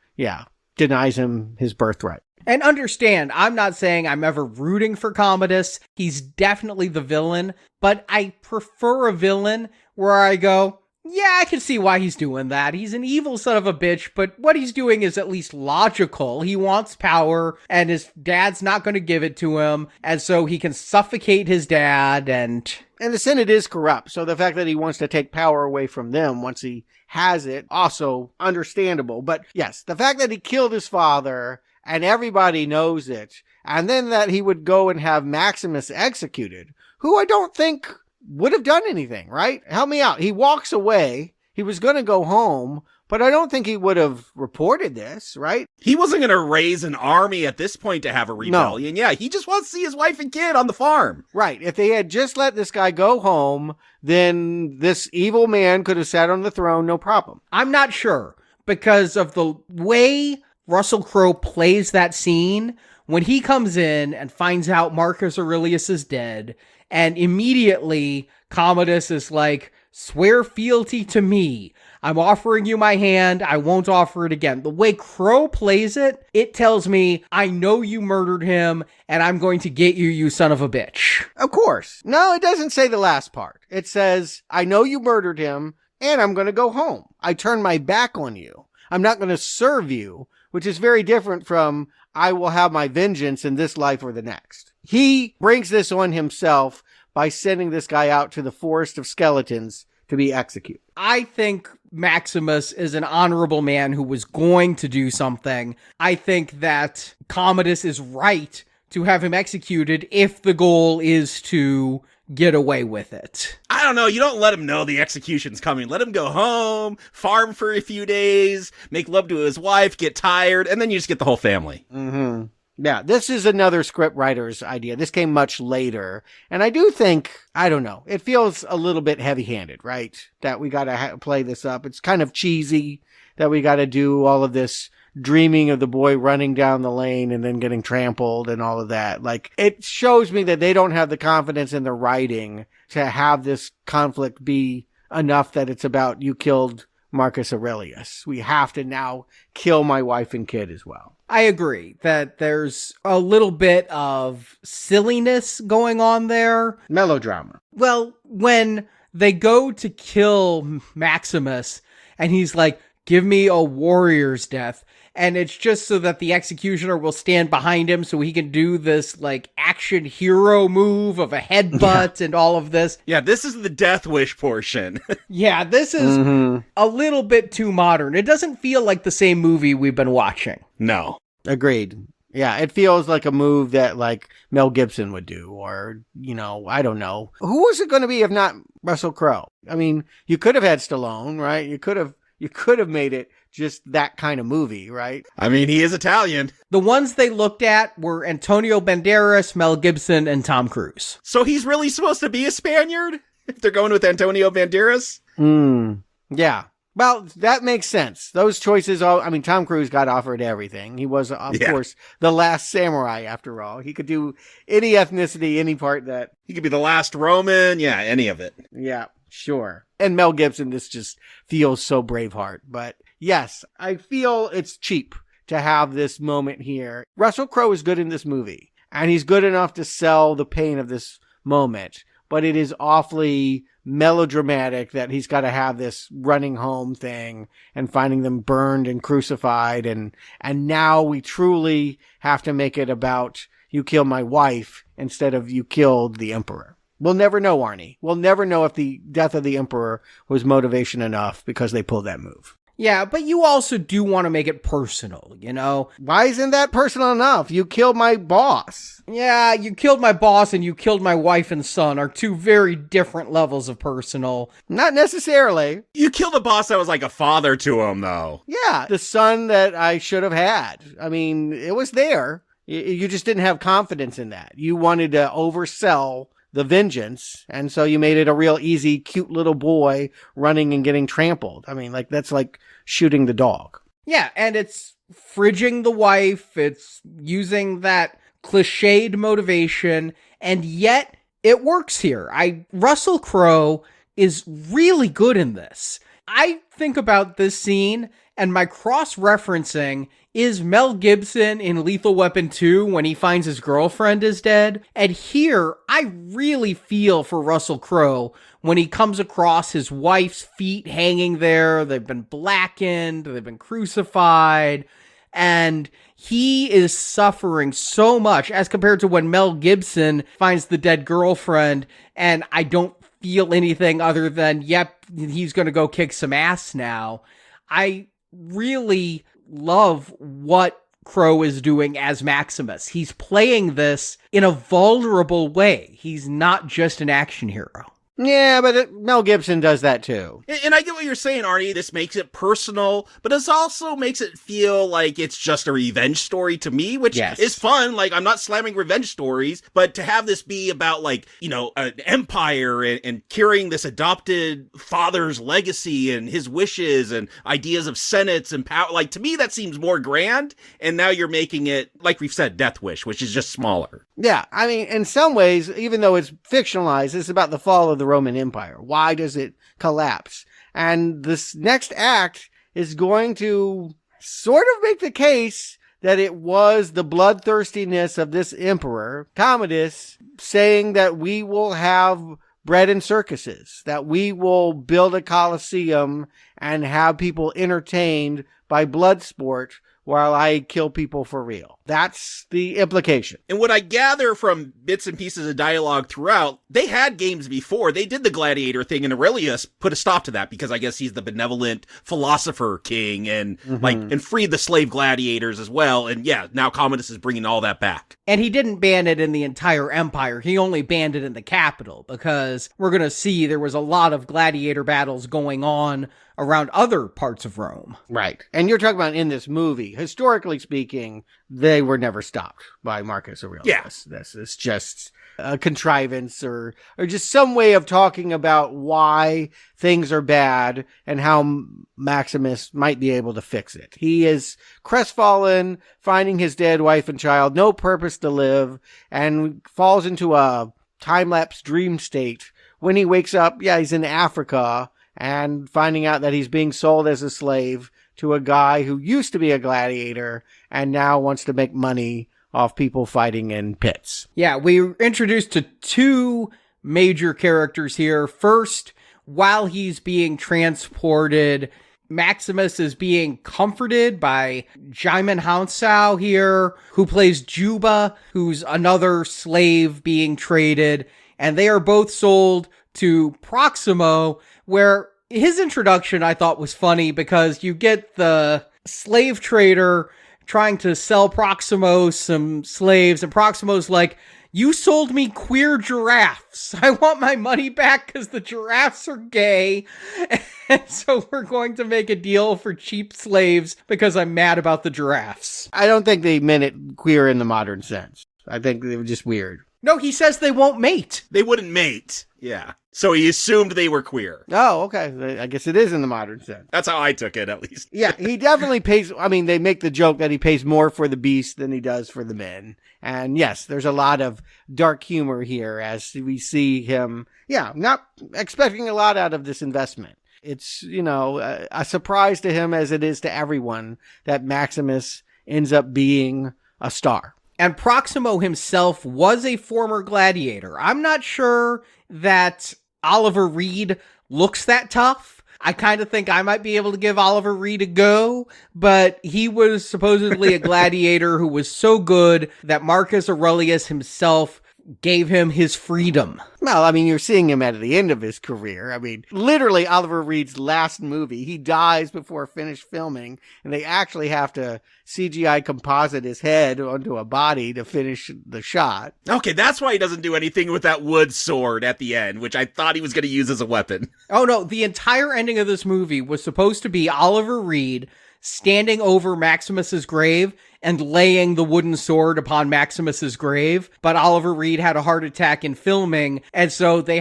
denies him his birthright. And understand, I'm not saying I'm ever rooting for Commodus. He's definitely the villain, but I prefer a villain where I go, yeah, I can see why he's doing that. He's an evil son of a bitch, but what he's doing is at least logical. He wants power, and his dad's not going to give it to him, and so he can suffocate his dad, and the Senate is corrupt, so the fact that he wants to take power away from them once he has it, also understandable. But yes, the fact that he killed his father, and everybody knows it, and then that he would go and have Maximus executed, who I don't think would have done anything, right? Help me out. He walks away. He was going to go home, but I don't think he would have reported this, right? He wasn't going to raise an army at this point to have a rebellion. No. Yeah, he just wants to see his wife and kid on the farm. Right. If they had just let this guy go home, then this evil man could have sat on the throne, no problem. I'm not sure because of the way Russell Crowe plays that scene when he comes in and finds out Marcus Aurelius is dead, and immediately Commodus is like, swear fealty to me. I'm offering you my hand. I won't offer it again. The way Crowe plays it, it tells me, I know you murdered him, and I'm going to get you, you son of a bitch. Of course. No, it doesn't say the last part. It says, I know you murdered him, and I'm going to go home. I turn my back on you. I'm not going to serve you, which is very different from, I will have my vengeance in this life or the next. He brings this on himself by sending this guy out to the forest of skeletons to be executed. I think Maximus is an honorable man who was going to do something. I think that Commodus is right to have him executed if the goal is to get away with it. I don't know. You don't let him know the execution's coming. Let him go home, farm for a few days, make love to his wife, get tired, and then you just get the whole family. Mm-hmm. Yeah, this is another script writer's idea. This came much later. And I do think, I don't know, it feels a little bit heavy-handed, right? That we got to play this up. It's kind of cheesy that we got to do all of this dreaming of the boy running down the lane and then getting trampled and all of that. Like, it shows me that they don't have the confidence in the writing to have this conflict be enough that it's about you killed Marcus Aurelius. We have to now kill my wife and kid as well. I agree that there's a little bit of silliness going on there. Melodrama. Well, when they go to kill Maximus and he's like, give me a warrior's death. And it's just so that the executioner will stand behind him so he can do this like action hero move of a headbutt and all of this. Yeah, this is the death wish portion. Yeah, this is a little bit too modern. It doesn't feel like the same movie we've been watching. No. Agreed. Yeah, it feels like a move that like Mel Gibson would do, or, you know, I don't know. Who was it going to be if not Russell Crowe? I mean, you could have had Stallone, right? You could have made it just that kind of movie, right? I mean, he is Italian. The ones they looked at were Antonio Banderas, Mel Gibson, and Tom Cruise. So he's really supposed to be a Spaniard? If they're going with Antonio Banderas? Yeah. Well, that makes sense. Those choices, Tom Cruise got offered everything. He was, of course, the last samurai, after all. He could do any ethnicity, any part that... He could be the last Roman. Yeah, any of it. Yeah, sure. And Mel Gibson, this just feels so Braveheart. But yes, I feel it's cheap to have this moment here. Russell Crowe is good in this movie, and he's good enough to sell the pain of this moment, but it is awfully melodramatic that he's got to have this running home thing and finding them burned and crucified. And now we truly have to make it about you kill my wife instead of you killed the emperor. We'll never know, Arnie. We'll never know if the death of the emperor was motivation enough because they pulled that move. Yeah, but you also do want to make it personal, you know? Why isn't that personal enough? You killed my boss. Yeah, you killed my boss and you killed my wife and son are two very different levels of personal. Not necessarily. You killed a boss that was like a father to him, though. Yeah, the son that I should have had. I mean, it was there. You just didn't have confidence in that. You wanted to oversell the vengeance, and so you made it a real easy, cute little boy running and getting trampled. I mean, like, that's like shooting the dog. Yeah, and it's fridging the wife, it's using that cliched motivation, and yet it works here. Russell Crowe is really good in this. I think about this scene, and my cross-referencing is Mel Gibson in Lethal Weapon 2 when he finds his girlfriend is dead. And here, I really feel for Russell Crowe when he comes across his wife's feet hanging there. They've been blackened, they've been crucified, and he is suffering so much as compared to when Mel Gibson finds the dead girlfriend, and I don't feel anything other than, yep, he's gonna go kick some ass now. I really love what Crowe is doing as Maximus. He's playing this in a vulnerable way. He's not just an action hero. Yeah, but Mel Gibson does that too. And I get what you're saying, Arnie. This makes it personal, but it also makes it feel like it's just a revenge story to me, which is fun. Like, I'm not slamming revenge stories, but to have this be about, like, you know, an empire and carrying this adopted father's legacy and his wishes and ideas of senates and power, like, to me, that seems more grand. And now you're making it, like we've said, Death Wish, which is just smaller. Yeah, I mean, in some ways, even though it's fictionalized, it's about the fall of the Roman Empire. Why does it collapse? And this next act is going to sort of make the case that it was the bloodthirstiness of this emperor, Commodus, saying that we will have bread and circuses, that we will build a coliseum and have people entertained by blood sport while I kill people for real. That's the implication. And what I gather from bits and pieces of dialogue throughout, they had games before. They did the Gladiator thing, and Aurelius put a stop to that because I guess he's the benevolent philosopher king and and freed the slave gladiators as well. And yeah, now Commodus is bringing all that back. And he didn't ban it in the entire empire. He only banned it in the capital because we're going to see there was a lot of gladiator battles going on around other parts of Rome. Right. And you're talking about in this movie, historically speaking, they were never stopped by Marcus Aurelius. Yeah. This is just a contrivance or just some way of talking about why things are bad and how Maximus might be able to fix it. He is crestfallen, finding his dead wife and child, no purpose to live, and falls into a time-lapse dream state. When he wakes up, he's in Africa, and finding out that he's being sold as a slave to a guy who used to be a gladiator and now wants to make money off people fighting in pits. Yeah, we were introduced to two major characters here. First, while he's being transported, Maximus is being comforted by Djimon Honsou here, who plays Juba, who's another slave being traded, and they are both sold to Proximo, where his introduction I thought was funny because you get the slave trader trying to sell Proximo some slaves, and Proximo's like, you sold me queer giraffes. I want my money back because the giraffes are gay, and so we're going to make a deal for cheap slaves because I'm mad about the giraffes. I don't think they meant it queer in the modern sense. I think they were just weird. No, he says they won't mate. They wouldn't mate. Yeah. So he assumed they were queer. Oh, okay. I guess it is in the modern sense. That's how I took it, at least. Yeah, he definitely pays. I mean, they make the joke that he pays more for the beast than he does for the men. And yes, there's a lot of dark humor here as we see him, not expecting a lot out of this investment. It's, a surprise to him as it is to everyone that Maximus ends up being a star. And Proximo himself was a former gladiator. I'm not sure that Oliver Reed looks that tough. I kind of think I might be able to give Oliver Reed a go, but he was supposedly a gladiator who was so good that Marcus Aurelius himself gave him his freedom. Well, I mean, you're seeing him at the end of his career. I mean, literally Oliver Reed's last movie, he dies before finished filming, and they actually have to CGI composite his head onto a body to finish the shot. Okay, that's why he doesn't do anything with that wood sword at the end, which I thought he was going to use as a weapon. Oh no, the entire ending of this movie was supposed to be Oliver Reed standing over Maximus's grave and laying the wooden sword upon Maximus's grave, but Oliver Reed had a heart attack in filming, and so they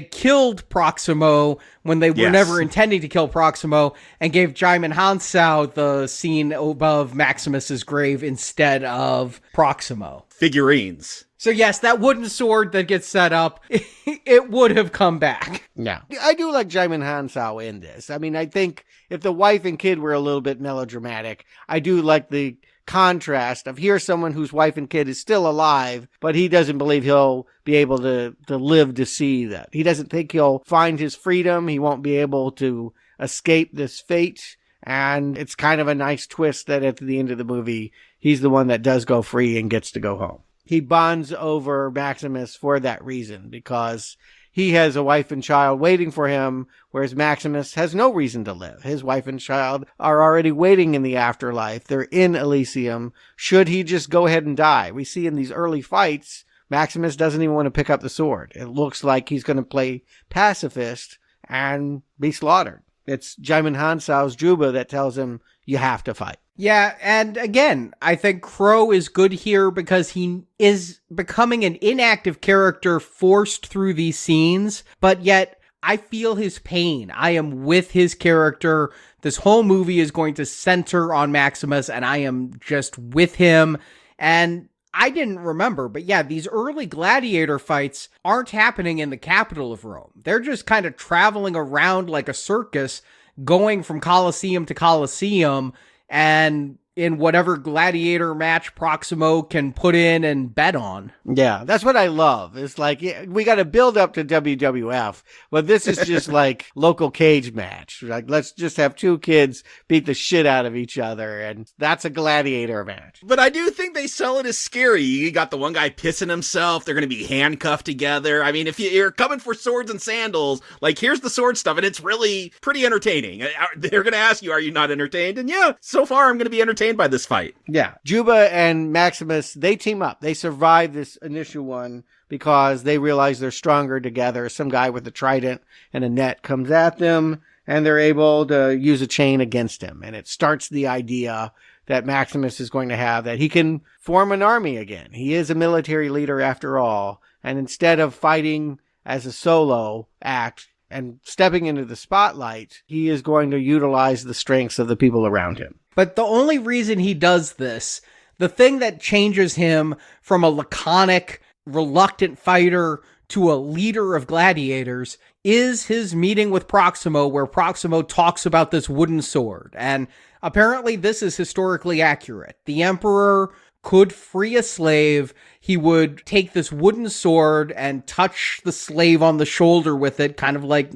killed Proximo when they were never intending to kill Proximo, and gave Djimon Honsou the scene above Maximus's grave instead of Proximo. Figurines. So yes, that wooden sword that gets set up, it would have come back. Yeah. I do like Djimon Honsou in this. I mean, I think if the wife and kid were a little bit melodramatic, I do like the contrast of here's someone whose wife and kid is still alive, but he doesn't believe he'll be able to live to see that. He doesn't think he'll find his freedom. He won't be able to escape this fate. And it's kind of a nice twist that at the end of the movie, he's the one that does go free and gets to go home. He bonds over Maximus for that reason, because he has a wife and child waiting for him, whereas Maximus has no reason to live. His wife and child are already waiting in the afterlife. They're in Elysium. Should he just go ahead and die? We see in these early fights, Maximus doesn't even want to pick up the sword. It looks like he's going to play pacifist and be slaughtered. It's Djimon Honsou's Juba that tells him, you have to fight. Yeah, and again, I think Crowe is good here because he is becoming an inactive character forced through these scenes, but yet I feel his pain. I am with his character. This whole movie is going to center on Maximus, and I am just with him. And I didn't remember, but yeah, these early gladiator fights aren't happening in the capital of Rome. They're just kind of traveling around like a circus, going from Colosseum to Colosseum, and in whatever gladiator match Proximo can put in and bet on. Yeah, that's what I love. It's like, yeah, we got to build up to WWF, but this is just like local cage match. Like, let's just have two kids beat the shit out of each other, and that's a gladiator match. But I do think they sell it as scary. You got the one guy pissing himself. They're going to be handcuffed together. I mean, if you're coming for swords and sandals, like, here's the sword stuff, and it's really pretty entertaining. They're going to ask you, are you not entertained? And yeah, so far I'm going to be entertained by this fight. Yeah. Juba and Maximus, they team up. They survive this initial one because they realize they're stronger together. Some guy with a trident and a net comes at them, and they're able to use a chain against him. And it starts the idea that Maximus is going to have, that he can form an army again. He is a military leader after all. And instead of fighting as a solo act and stepping into the spotlight, he is going to utilize the strengths of the people around him. But the only reason he does this, the thing that changes him from a laconic, reluctant fighter to a leader of gladiators, is his meeting with Proximo, where Proximo talks about this wooden sword. And apparently this is historically accurate. The emperor could free a slave. He would take this wooden sword and touch the slave on the shoulder with it, kind of like,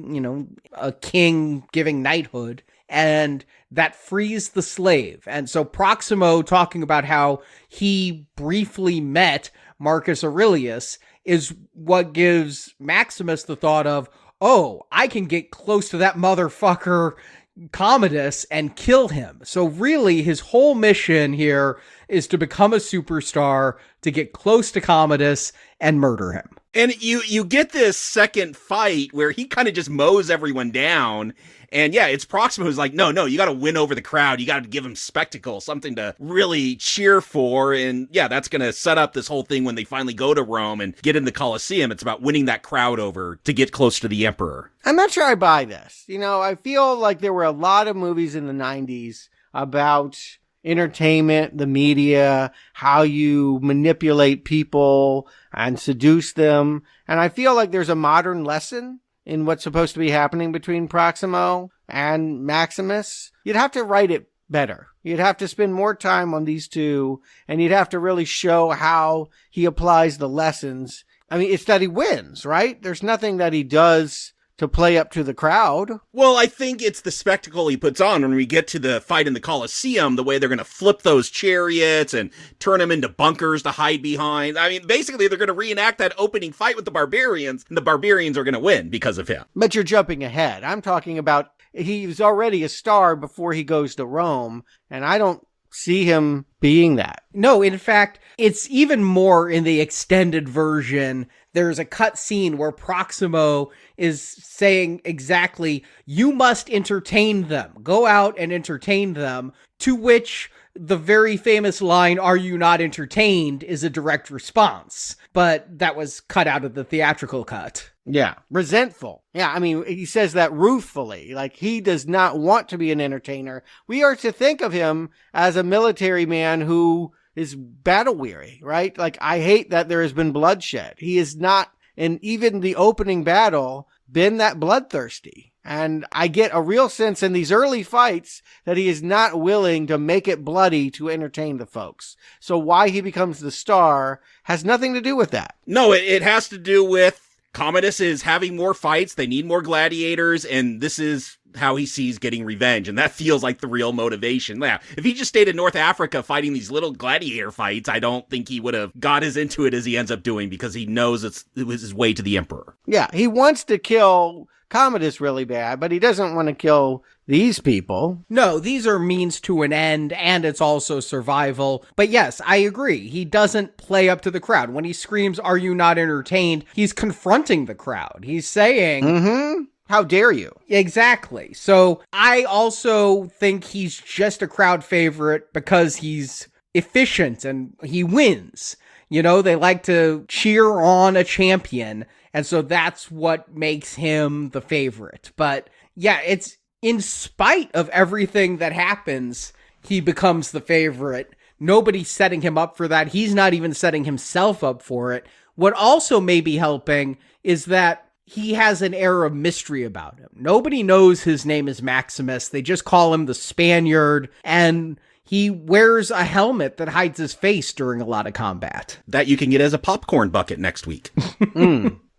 a king giving knighthood. And that frees the slave. And so Proximo, talking about how he briefly met Marcus Aurelius, is what gives Maximus the thought of, oh, I can get close to that motherfucker Commodus and kill him. So really, his whole mission here is to become a superstar, to get close to Commodus and murder him. And you get this second fight where he kind of just mows everyone down. And yeah, it's Proximo who's like, no, you got to win over the crowd. You got to give them spectacle, something to really cheer for. And yeah, that's going to set up this whole thing when they finally go to Rome and get in the Colosseum. It's about winning that crowd over to get close to the emperor. I'm not sure I buy this. I feel like there were a lot of movies in the 90s about entertainment, the media, how you manipulate people and seduce them. And I feel like there's a modern lesson in what's supposed to be happening between Proximo and Maximus. You'd have to write it better. You'd have to spend more time on these two, and you'd have to really show how he applies the lessons. I mean, it's that he wins, right? There's nothing that he does to play up to the crowd. Well, I think it's the spectacle he puts on when we get to the fight in the Colosseum, the way they're going to flip those chariots and turn them into bunkers to hide behind. I mean, basically, they're going to reenact that opening fight with the barbarians, and the barbarians are going to win because of him. But you're jumping ahead. I'm talking about he's already a star before he goes to Rome, and I don't see him being that. No, in fact, it's even more in the extended version. There's a cut scene where Proximo is saying exactly, you must entertain them. Go out and entertain them. To which the very famous line, are you not entertained, is a direct response. But that was cut out of the theatrical cut. Yeah, resentful. Yeah, I mean, he says that ruthfully, like he does not want to be an entertainer. We are to think of him as a military man who is battle weary, right? Like, I hate that there has been bloodshed. He is not, in even the opening battle, been that bloodthirsty. And I get a real sense in these early fights that he is not willing to make it bloody to entertain the folks. So why he becomes the star has nothing to do with that. No, it has to do with Commodus is having more fights, they need more gladiators, and this is how he sees getting revenge, and that feels like the real motivation. Yeah, if he just stayed in North Africa fighting these little gladiator fights, I don't think he would have got as into it as he ends up doing, because he knows it was his way to the Emperor. Yeah, he wants to kill Commodus really bad, but he doesn't want to kill these people. No, these are means to an end, and it's also survival. But yes, I agree. He doesn't play up to the crowd. When he screams, are you not entertained? He's confronting the crowd. He's saying, how dare you? Exactly. So I also think he's just a crowd favorite because he's efficient and he wins. You know, they like to cheer on a champion. And so that's what makes him the favorite. But yeah, it's in spite of everything that happens, he becomes the favorite. Nobody's setting him up for that. He's not even setting himself up for it. What also may be helping is that he has an air of mystery about him. Nobody knows his name is Maximus. They just call him the Spaniard, and he wears a helmet that hides his face during a lot of combat. That you can get as a popcorn bucket next week.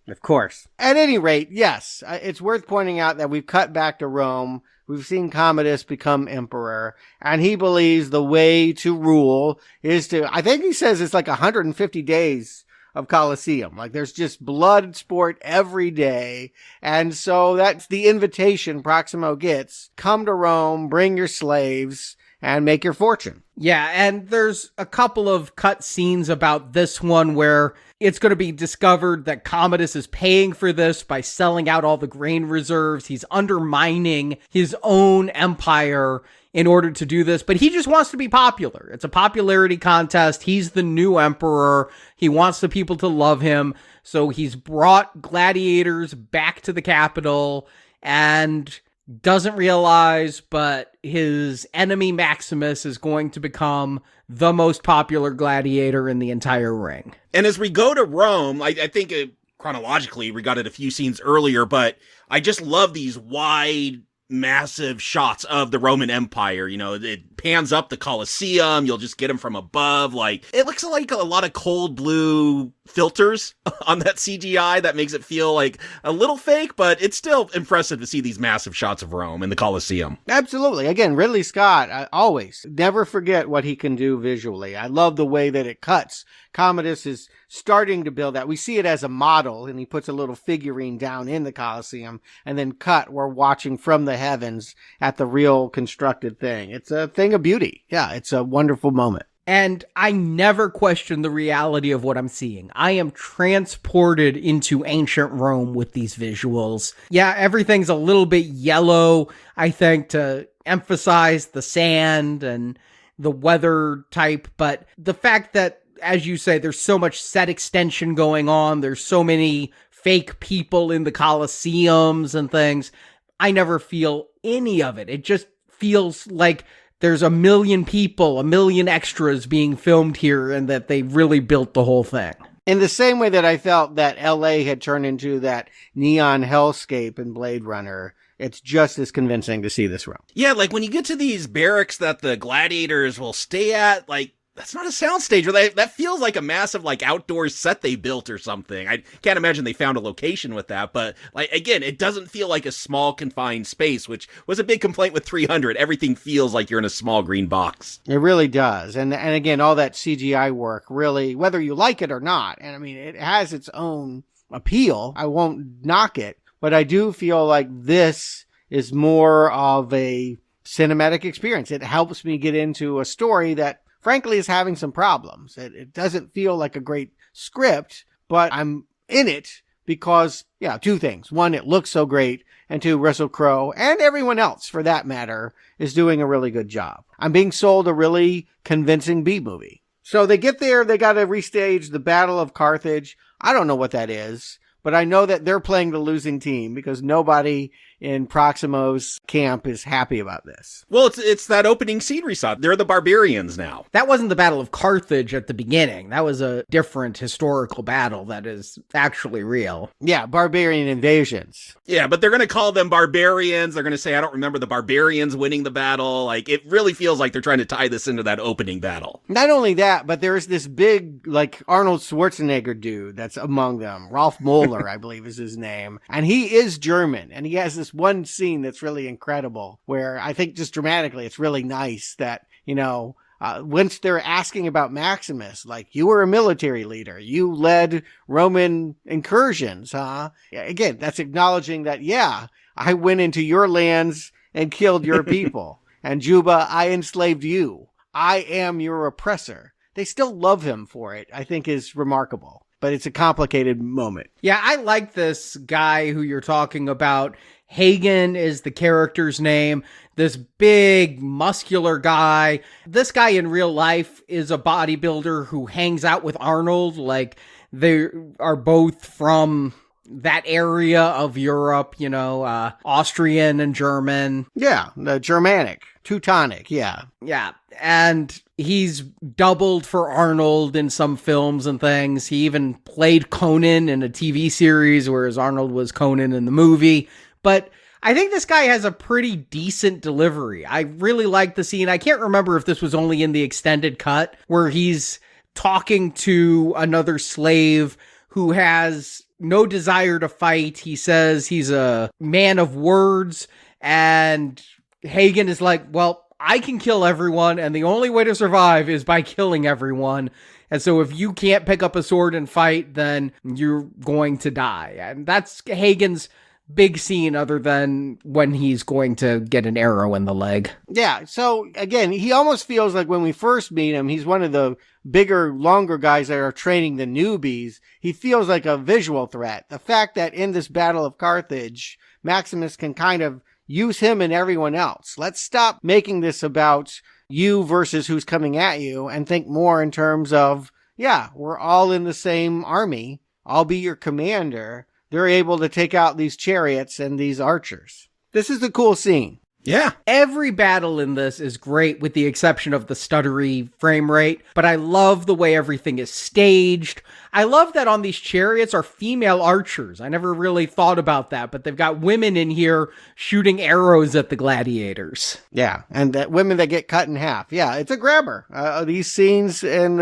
Of course. At any rate, yes, it's worth pointing out that we've cut back to Rome. We've seen Commodus become emperor, and he believes the way to rule is to, I think he says it's like 150 days of Colosseum. Like, there's just blood sport every day. And so that's the invitation Proximo gets. Come to Rome, bring your slaves, and make your fortune. Yeah, and there's a couple of cut scenes about this one where it's going to be discovered that Commodus is paying for this by selling out all the grain reserves. He's undermining his own empire in order to do this, but he just wants to be popular. It's a popularity contest. He's the new emperor. He wants the people to love him. So he's brought gladiators back to the capital and doesn't realize, but his enemy Maximus is going to become the most popular gladiator in the entire ring. And as we go to Rome, I think chronologically we got it a few scenes earlier, but I just love these wide, massive shots of the Roman Empire. You know, it pans up the Colosseum. You'll just get them from above. Like, it looks like a lot of cold blue filters on that CGI that makes it feel like a little fake, but it's still impressive to see these massive shots of Rome in the Colosseum. Absolutely. Again, Ridley Scott, I always never forget what he can do visually. I love the way that it cuts. Commodus is starting to build that. We see it as a model, and he puts a little figurine down in the Colosseum, and then cut, we're watching from the heavens at the real constructed thing. It's a thing of beauty. Yeah, it's a wonderful moment. And I never question the reality of what I'm seeing. I am transported into ancient Rome with these visuals. Yeah, everything's a little bit yellow, I think, to emphasize the sand and the weather type. But the fact that, as you say, there's so much set extension going on, there's so many fake people in the Colosseums and things, I never feel any of it. It just feels like there's a million people, a million extras being filmed here, and that they really built the whole thing. In the same way that I felt that LA had turned into that neon hellscape in Blade Runner, it's just as convincing to see this Rome. Yeah, like when you get to these barracks that the gladiators will stay at, like, That's not a soundstage. That feels like a massive like outdoor set they built or something. I can't imagine they found a location with that, but like again, it doesn't feel like a small confined space, which was a big complaint with 300. Everything feels like you're in a small green box. It really does. And again, all that CGI work really, whether you like it or not, and I mean, it has its own appeal. I won't knock it, but I do feel like this is more of a cinematic experience. It helps me get into a story that frankly is having some problems. It doesn't feel like a great script, but I'm in it because, yeah, two things. One, it looks so great. And two, Russell Crowe and everyone else for that matter is doing a really good job. I'm being sold a really convincing B movie. So they get there, they got to restage the Battle of Carthage. I don't know what that is, but I know that they're playing the losing team because nobody in Proximo's camp is happy about this. Well, it's that opening scene we saw. They're the barbarians now. That wasn't the Battle of Carthage at the beginning. That was a different historical battle that is actually real. Yeah, barbarian invasions. Yeah, but they're going to call them barbarians. They're going to say, I don't remember the barbarians winning the battle. Like, it really feels like they're trying to tie this into that opening battle. Not only that, but there's this big, like, Arnold Schwarzenegger dude that's among them. Ralph Moeller, I believe is his name. And he is German. And he has this one scene that's really incredible where I think just dramatically it's really nice that, you know, once they're asking about Maximus, like, you were a military leader, you led Roman incursions, huh? Again, that's acknowledging that, yeah, I went into your lands and killed your people. And Juba, I enslaved you. I am your oppressor. They still love him for it, I think is remarkable. But it's a complicated moment. Yeah, I like this guy who you're talking about. Hagen is the character's name. This big, muscular guy. This guy in real life is a bodybuilder who hangs out with Arnold. Like, they are both from that area of Europe, you know, Austrian and German. Yeah, the Germanic, Teutonic, yeah. Yeah, and he's doubled for Arnold in some films and things. He even played Conan in a TV series, whereas Arnold was Conan in the movie. But I think this guy has a pretty decent delivery. I really like the scene. I can't remember if this was only in the extended cut, where he's talking to another slave who has no desire to fight. He says he's a man of words, and Hagen is like, well, I can kill everyone, and the only way to survive is by killing everyone. And so if you can't pick up a sword and fight, then you're going to die. And that's Hagen's big scene, other than when he's going to get an arrow in the leg. Yeah, so again, he almost feels like when we first meet him, he's one of the bigger, longer guys that are training the newbies. He feels like a visual threat. The fact that in this Battle of Carthage, Maximus can kind of use him and everyone else. Let's stop making this about you versus who's coming at you and think more in terms of, yeah, we're all in the same army. I'll be your commander. They're able to take out these chariots and these archers. This is a cool scene. Yeah. Every battle in this is great with the exception of the stuttery frame rate, but I love the way everything is staged. I love that on these chariots are female archers. I never really thought about that, but they've got women in here shooting arrows at the gladiators. Yeah, and that women that get cut in half. Yeah, it's a grabber. These scenes and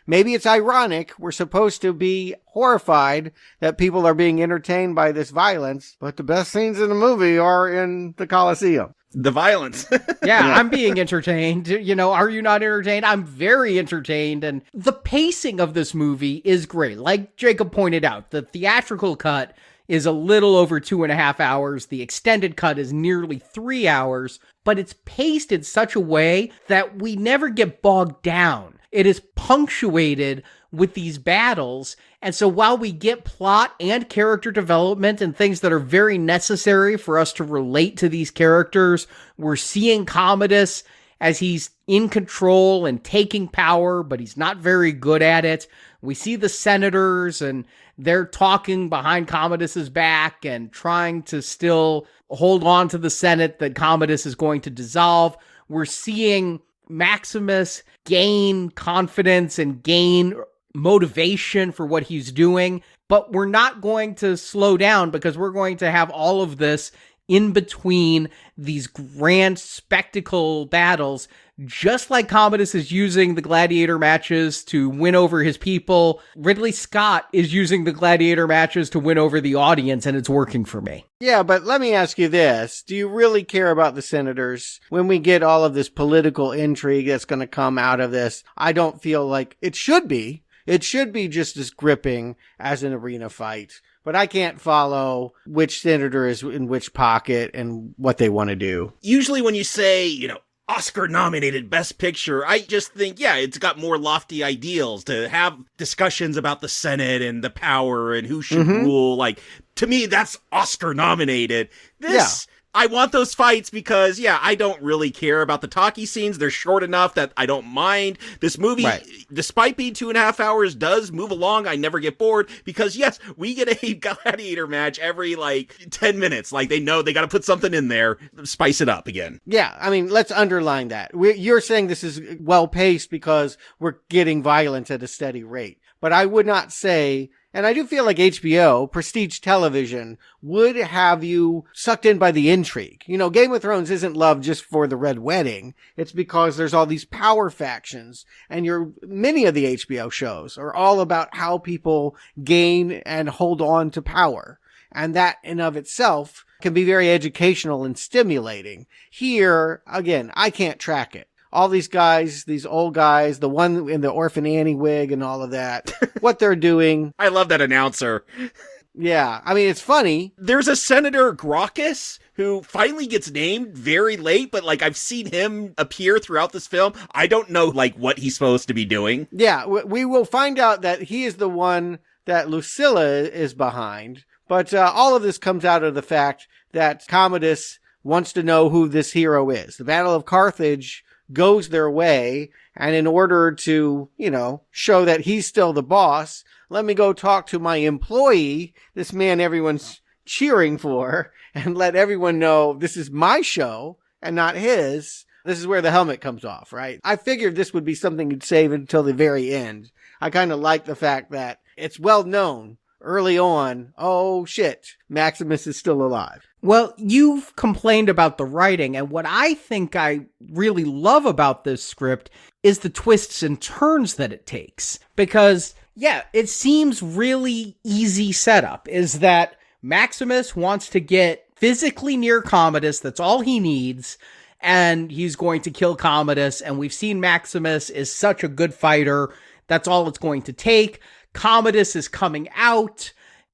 maybe it's ironic. We're supposed to be horrified that people are being entertained by this violence, but the best scenes in the movie are in the Colosseum. The violence. Yeah, I'm being entertained. You know, are you not entertained? I'm very entertained. And the pacing of this movie is great. Like Jacob pointed out, the theatrical cut is a little over 2.5 hours. The extended cut is nearly 3 hours, but it's paced in such a way that we never get bogged down. It is punctuated with these battles. And so while we get plot and character development and things that are very necessary for us to relate to these characters, we're seeing Commodus as he's in control and taking power, but he's not very good at it. We see the senators and they're talking behind Commodus's back and trying to still hold on to the Senate that Commodus is going to dissolve. We're seeing Maximus gain confidence and gain motivation for what he's doing, but we're not going to slow down because we're going to have all of this in between these grand spectacle battles, just like Commodus is using the gladiator matches to win over his people. Ridley Scott is using the gladiator matches to win over the audience, and it's working for me. Yeah, but let me ask you this. Do you really care about the senators when we get all of this political intrigue that's going to come out of this? I don't feel like it should be. It should be just as gripping as an arena fight. But I can't follow which senator is in which pocket and what they want to do. Usually when you say, Oscar-nominated Best Picture, I just think, it's got more lofty ideals to have discussions about the Senate and the power and who should rule. Like, to me, that's Oscar-nominated. I want those fights because, I don't really care about the talkie scenes. They're short enough that I don't mind. This movie, despite being 2.5 hours, does move along. I never get bored because, yes, we get a gladiator match every, 10 minutes. Like, they know they got to put something in there, spice it up again. Yeah, I mean, let's underline that. You're saying this is well-paced because we're getting violence at a steady rate. But I would not say... And I do feel like HBO, prestige television, would have you sucked in by the intrigue. Game of Thrones isn't loved just for the Red Wedding. It's because there's all these power factions. And many of the HBO shows are all about how people gain and hold on to power. And that in of itself can be very educational and stimulating. Here, again, I can't track it. All these guys, these old guys, the one in the Orphan Annie wig and all of that, what they're doing. I love that announcer. Yeah, I mean, it's funny. There's a Senator Graucus who finally gets named very late, but I've seen him appear throughout this film. I don't know what he's supposed to be doing. Yeah, we will find out that he is the one that Lucilla is behind. But all of this comes out of the fact that Commodus wants to know who this hero is. The Battle of Carthage goes their way, and in order to, show that he's still the boss, let me go talk to my employee, this man everyone's cheering for, and let everyone know this is my show and not his. This is where the helmet comes off, right? I figured this would be something you'd save until the very end. I kind of like the fact that it's well known early on, oh shit, Maximus is still alive. Well, you've complained about the writing, and what I think I really love about this script is the twists and turns that it takes. Because, it seems really easy setup, is that Maximus wants to get physically near Commodus, that's all he needs, and he's going to kill Commodus, and we've seen Maximus is such a good fighter, that's all it's going to take. Commodus is coming out,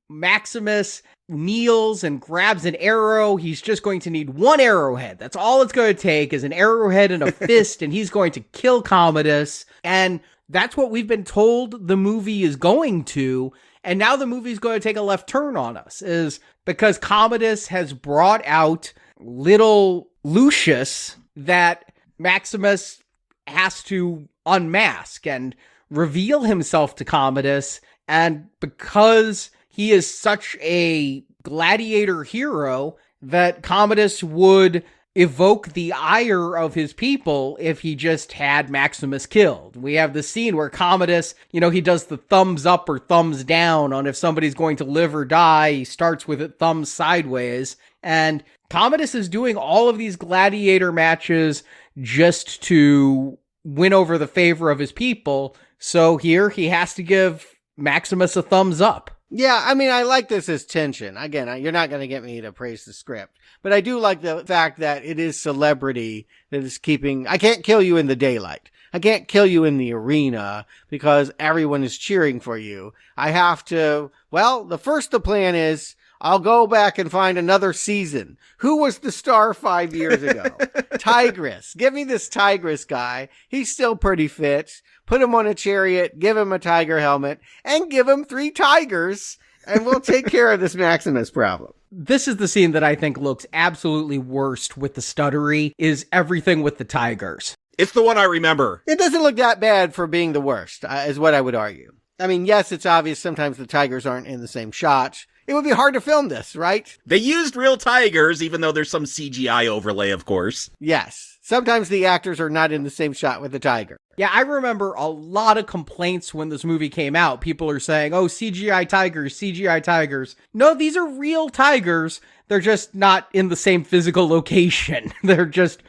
Maximus kneels and grabs an arrow. He's just going to need one arrowhead. That's all it's going to take is an arrowhead and a fist, and he's going to kill Commodus. And that's what we've been told the movie is going to. And now the movie's going to take a left turn on us, is because Commodus has brought out little Lucius that Maximus has to unmask and reveal himself to Commodus. And because he is such a gladiator hero that Commodus would evoke the ire of his people if he just had Maximus killed. We have the scene where Commodus, he does the thumbs up or thumbs down on if somebody's going to live or die. He starts with it thumbs sideways. And Commodus is doing all of these gladiator matches just to win over the favor of his people. So here he has to give Maximus a thumbs up. Yeah, I mean, I like this as tension. Again, you're not going to get me to praise the script. But I do like the fact that it is celebrity that is keeping... I can't kill you in the daylight. I can't kill you in the arena because everyone is cheering for you. I have to... Well, the plan is... I'll go back and find another season. Who was the star 5 years ago? Tigress. Give me this Tigress guy. He's still pretty fit. Put him on a chariot, give him a tiger helmet, and give him 3 tigers, and we'll take care of this Maximus problem. This is the scene that I think looks absolutely worst with the stuttery, is everything with the tigers. It's the one I remember. It doesn't look that bad for being the worst, is what I would argue. I mean, yes, it's obvious sometimes the tigers aren't in the same shot. It would be hard to film this, right? They used real tigers, even though there's some CGI overlay, of course. Yes. Sometimes the actors are not in the same shot with the tiger. Yeah, I remember a lot of complaints when this movie came out. People are saying, oh, CGI tigers, CGI tigers. No, these are real tigers. They're just not in the same physical location. They're just,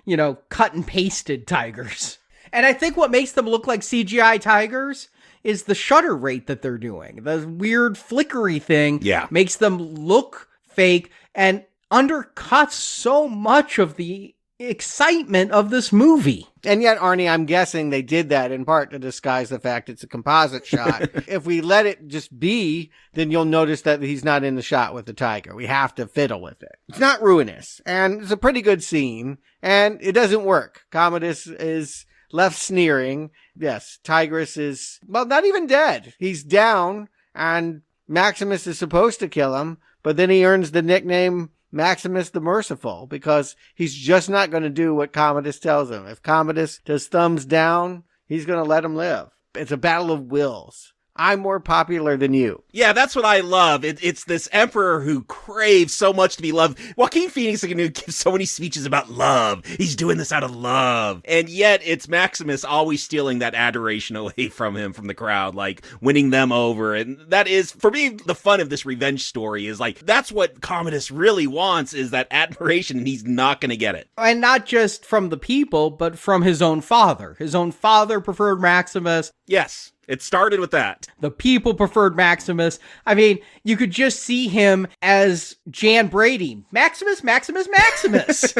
cut and pasted tigers. And I think what makes them look like CGI tigers is the shutter rate that they're doing. The weird flickery thing makes them look fake and undercuts so much of the excitement of this movie. And yet, Arnie, I'm guessing they did that in part to disguise the fact it's a composite shot. If we let it just be, then you'll notice that he's not in the shot with the tiger. We have to fiddle with it. It's not ruinous, and it's a pretty good scene, and it doesn't work. Commodus is left sneering. Yes, Tigress is, not even dead. He's down, and Maximus is supposed to kill him, but then he earns the nickname Maximus the Merciful, because he's just not going to do what Commodus tells him. If Commodus does thumbs down, he's going to let him live. It's a battle of wills. I'm more popular than you. Yeah, that's what I love. It's this emperor who craves so much to be loved. Joaquin Phoenix is going to give so many speeches about love. He's doing this out of love. And yet it's Maximus always stealing that adoration away from him, from the crowd, like winning them over. And that is, for me, the fun of this revenge story is like, that's what Commodus really wants, is that admiration, and he's not going to get it. And not just from the people, but from his own father. His own father preferred Maximus. Yes. It started with that. The people preferred Maximus. I mean, you could just see him as Jan Brady. Maximus, Maximus, Maximus.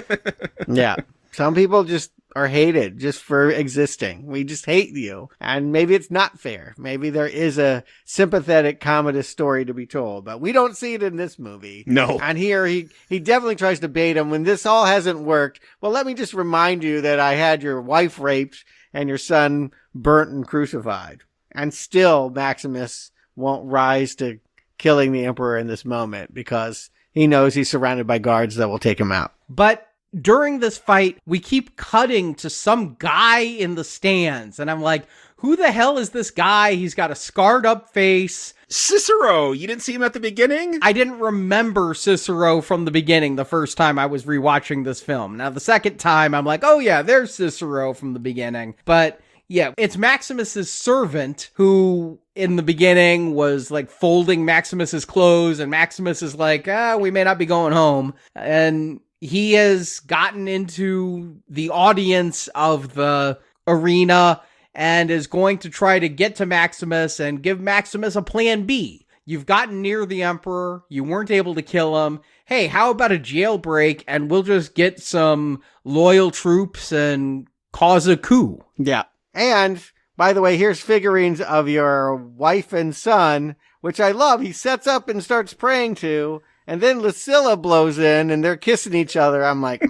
Yeah. Some people just are hated just for existing. We just hate you. And maybe it's not fair. Maybe there is a sympathetic Commodus story to be told, but we don't see it in this movie. No. And here he definitely tries to bait him when this all hasn't worked. Well, let me just remind you that I had your wife raped and your son burnt and crucified. And still, Maximus won't rise to killing the Emperor in this moment because he knows he's surrounded by guards that will take him out. But during this fight, we keep cutting to some guy in the stands. And I'm like, who the hell is this guy? He's got a scarred up face. Cicero! You didn't see him at the beginning? I didn't remember Cicero from the beginning the first time I was rewatching this film. Now, the second time, I'm like, oh yeah, there's Cicero from the beginning. But yeah, it's Maximus's servant who in the beginning was like folding Maximus's clothes, and Maximus is like, we may not be going home. And he has gotten into the audience of the arena and is going to try to get to Maximus and give Maximus a plan B. You've gotten near the Emperor. You weren't able to kill him. Hey, how about a jailbreak and we'll just get some loyal troops and cause a coup? Yeah. And, by the way, here's figurines of your wife and son, which I love. He sets up and starts praying to, and then Lucilla blows in, and they're kissing each other. I'm like,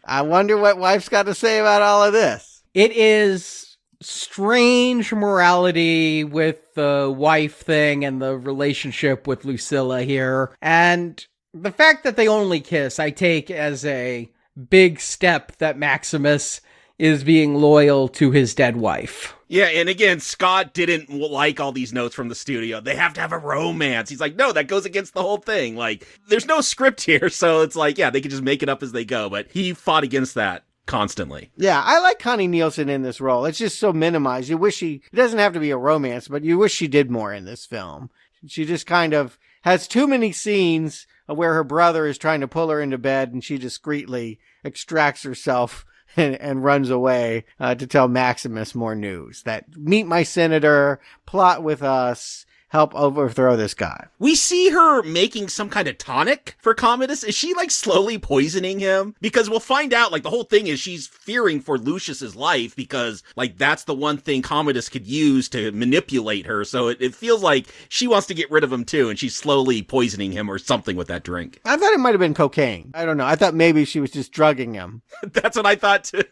I wonder what wife's got to say about all of this. It is strange morality with the wife thing and the relationship with Lucilla here. And the fact that they only kiss, I take as a big step that Maximus is being loyal to his dead wife. Yeah, and again, Scott didn't like all these notes from the studio. They have to have a romance. He's like, no, that goes against the whole thing. Like, there's no script here, so it's like, yeah, they can just make it up as they go. But he fought against that constantly. Yeah, I like Connie Nielsen in this role. It's just so minimized. You wish it doesn't have to be a romance, but you wish she did more in this film. She just kind of has too many scenes where her brother is trying to pull her into bed and she discreetly extracts herself and runs away to tell Maximus more news. That meet my senator, plot with us, help overthrow this guy. We see her making some kind of tonic for Commodus. Is she like slowly poisoning him? Because we'll find out, like, the whole thing is she's fearing for Lucius's life because, like, that's the one thing Commodus could use to manipulate her. So it feels like she wants to get rid of him too, and she's slowly poisoning him or something with that drink. I thought it might have been cocaine. I don't know. I thought maybe she was just drugging him. That's what I thought too.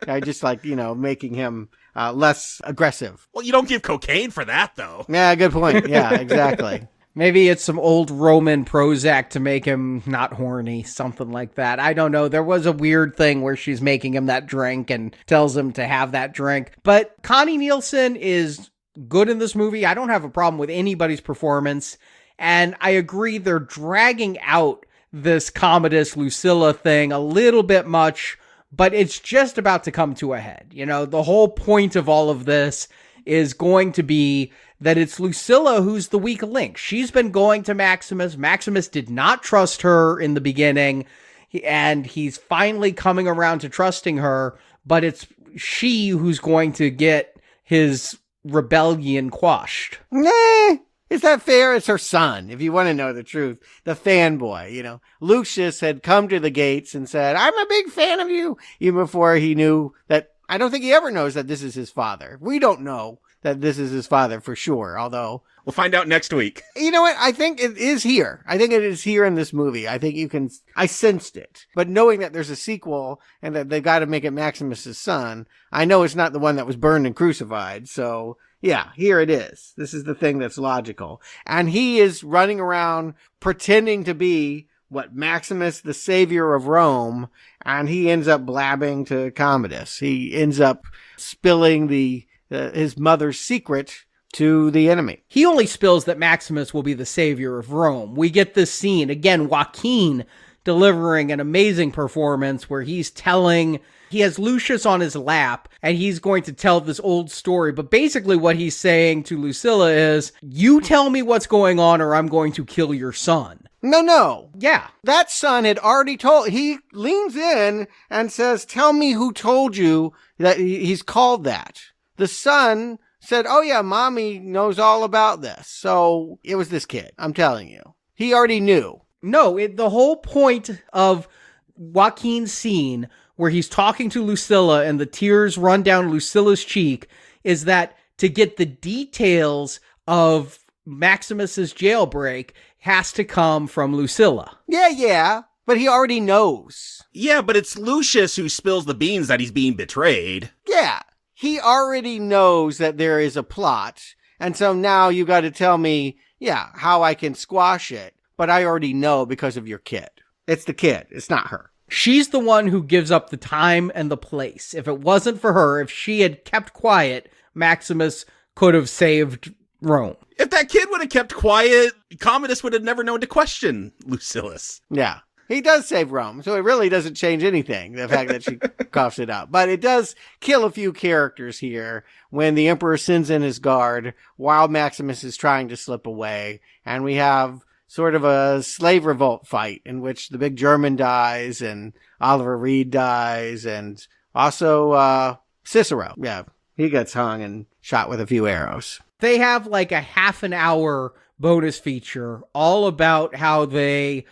I just like, making him less aggressive. Well, you don't give cocaine for that, though. Yeah, good point. Yeah, exactly. Maybe it's some old Roman Prozac to make him not horny, something like that. I don't know. There was a weird thing where she's making him that drink and tells him to have that drink. But Connie Nielsen is good in this movie. I don't have a problem with anybody's performance. And I agree they're dragging out this Commodus Lucilla thing a little bit much but it's just about to come to a head. You know, the whole point of all of this is going to be that it's Lucilla who's the weak link. She's been going to Maximus. Maximus did not trust her in the beginning, and he's finally coming around to trusting her, but it's she who's going to get his rebellion quashed. Nah, is that fair? It's her son, if you want to know the truth. The fanboy, you know. Lucius had come to the gates and said, I'm a big fan of you, even before he knew that. I don't think he ever knows that this is his father. We don't know that this is his father for sure, although... We'll find out next week. You know what? I think it is here. I think it is here in this movie. I think you can... I sensed it. But knowing that there's a sequel and that they've got to make it Maximus's son, I know it's not the one that was burned and crucified. So, yeah, here it is. This is the thing that's logical. And he is running around pretending to be... Maximus, the savior of Rome, and he ends up blabbing to Commodus. He ends up spilling his mother's secret to the enemy. He only spills that Maximus will be the savior of Rome. We get this scene, again, Joaquin delivering an amazing performance where he has Lucius on his lap, and he's going to tell this old story, but basically what he's saying to Lucilla is, you tell me what's going on or I'm going to kill your son. No. Yeah. That son had already he leans in and says, tell me who told you that he's called that. The son said, oh yeah, mommy knows all about this. So it was this kid, I'm telling you. He already knew. No, the whole point of Joaquin's scene where he's talking to Lucilla and the tears run down Lucilla's cheek is that to get the details of Maximus's jailbreak has to come from Lucilla. Yeah, but he already knows. Yeah, but it's Lucius who spills the beans that he's being betrayed. Yeah, he already knows that there is a plot, and so now you got to tell me, how I can squash it, but I already know because of your kid. It's the kid, it's not her. She's the one who gives up the time and the place. If it wasn't for her, if she had kept quiet, Maximus could have saved Rome. If that kid would have kept quiet, Commodus would have never known to question Lucillus. Yeah, he does save Rome, so it really doesn't change anything, the fact that she coughs it up. But it does kill a few characters here when the Emperor sends in his guard while Maximus is trying to slip away, and we have sort of a slave revolt fight in which the big German dies and Oliver Reed dies and also Cicero. Yeah, he gets hung and shot with a few arrows. They have like a half an hour bonus feature all about how they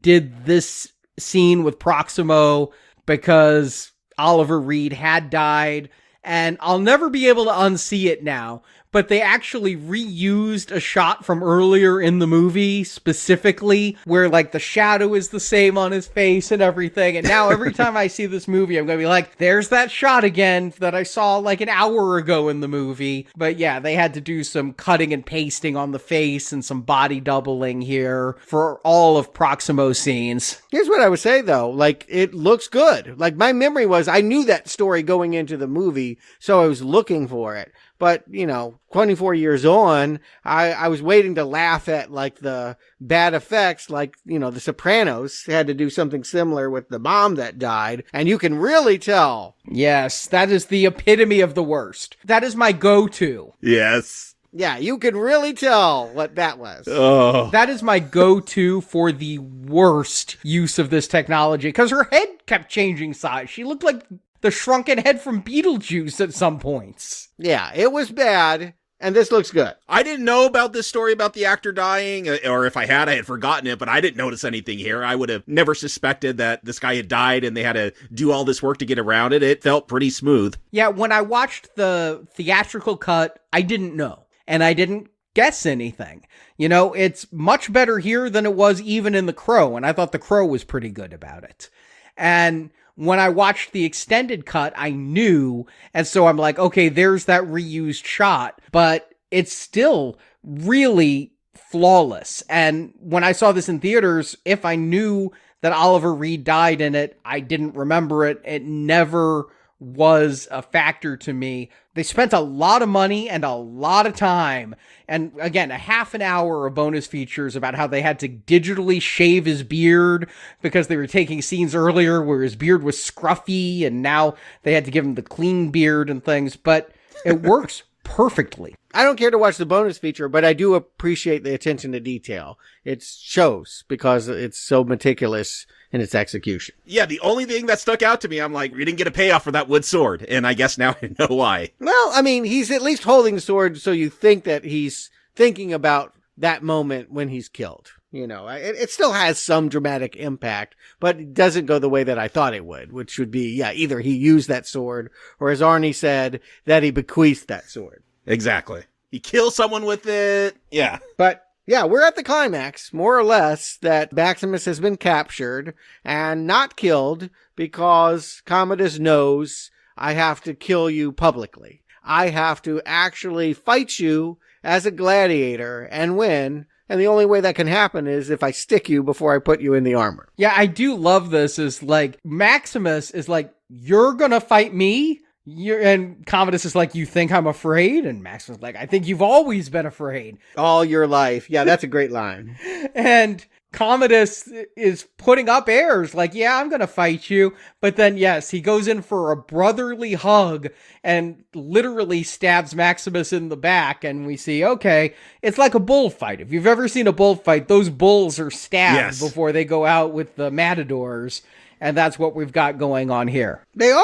did this scene with Proximo because Oliver Reed had died, and I'll never be able to unsee it now, but they actually reused a shot from earlier in the movie specifically where like the shadow is the same on his face and everything. And now every time I see this movie, I'm going to be like, there's that shot again that I saw like an hour ago in the movie. But yeah, they had to do some cutting and pasting on the face and some body doubling here for all of Proximo's scenes. Here's what I would say though, like it looks good. Like my memory was I knew that story going into the movie, so I was looking for it. But, 24 years on, I was waiting to laugh at, like, the bad effects, like, The Sopranos had to do something similar with the mom that died, and you can really tell. Yes, that is the epitome of the worst. That is my go-to. Yes. Yeah, you can really tell what that was. Oh. That is my go-to for the worst use of this technology, because her head kept changing size. She looked like the shrunken head from Beetlejuice at some points. Yeah, it was bad, and this looks good. I didn't know about this story about the actor dying, or if I had forgotten it, but I didn't notice anything here. I would have never suspected that this guy had died and they had to do all this work to get around it. It felt pretty smooth. Yeah, when I watched the theatrical cut, I didn't know, and I didn't guess anything. It's much better here than it was even in The Crow, and I thought The Crow was pretty good about it. And when I watched the extended cut, I knew, and so I'm like, okay, there's that reused shot, but it's still really flawless. And when I saw this in theaters, if I knew that Oliver Reed died in it, I didn't remember it. It never was a factor to me. They spent a lot of money and a lot of time And again, a half an hour of bonus features about how they had to digitally shave his beard because they were taking scenes earlier where his beard was scruffy and now they had to give him the clean beard and things, but it works perfectly. I don't care to watch the bonus feature, but I do appreciate the attention to detail. It shows because it's so meticulous in its execution. Yeah, the only thing that stuck out to me, I'm like, we didn't get a payoff for that wood sword, and I guess now I know why. Well, I mean, he's at least holding the sword so you think that he's thinking about that moment when he's killed. You know, it still has some dramatic impact, but it doesn't go the way that I thought it would, which would be, either he used that sword, or as Arnie said, that he bequeathed that sword. Exactly. He kills someone with it. Yeah. But yeah, we're at the climax, more or less, that Maximus has been captured and not killed because Commodus knows I have to kill you publicly. I have to actually fight you as a gladiator and win. And the only way that can happen is if I stick you before I put you in the armor. Yeah, I do love this. Is like Maximus is like, you're gonna fight me? And Commodus is like, you think I'm afraid? And Maximus is like, I think you've always been afraid. All your life. Yeah, that's a great line. And Commodus is putting up airs like, yeah, I'm going to fight you. But then, yes, he goes in for a brotherly hug and literally stabs Maximus in the back. And we see, okay, it's like a bullfight. If you've ever seen a bullfight, those bulls are stabbed before they go out with the matadors. And that's what we've got going on here. They are?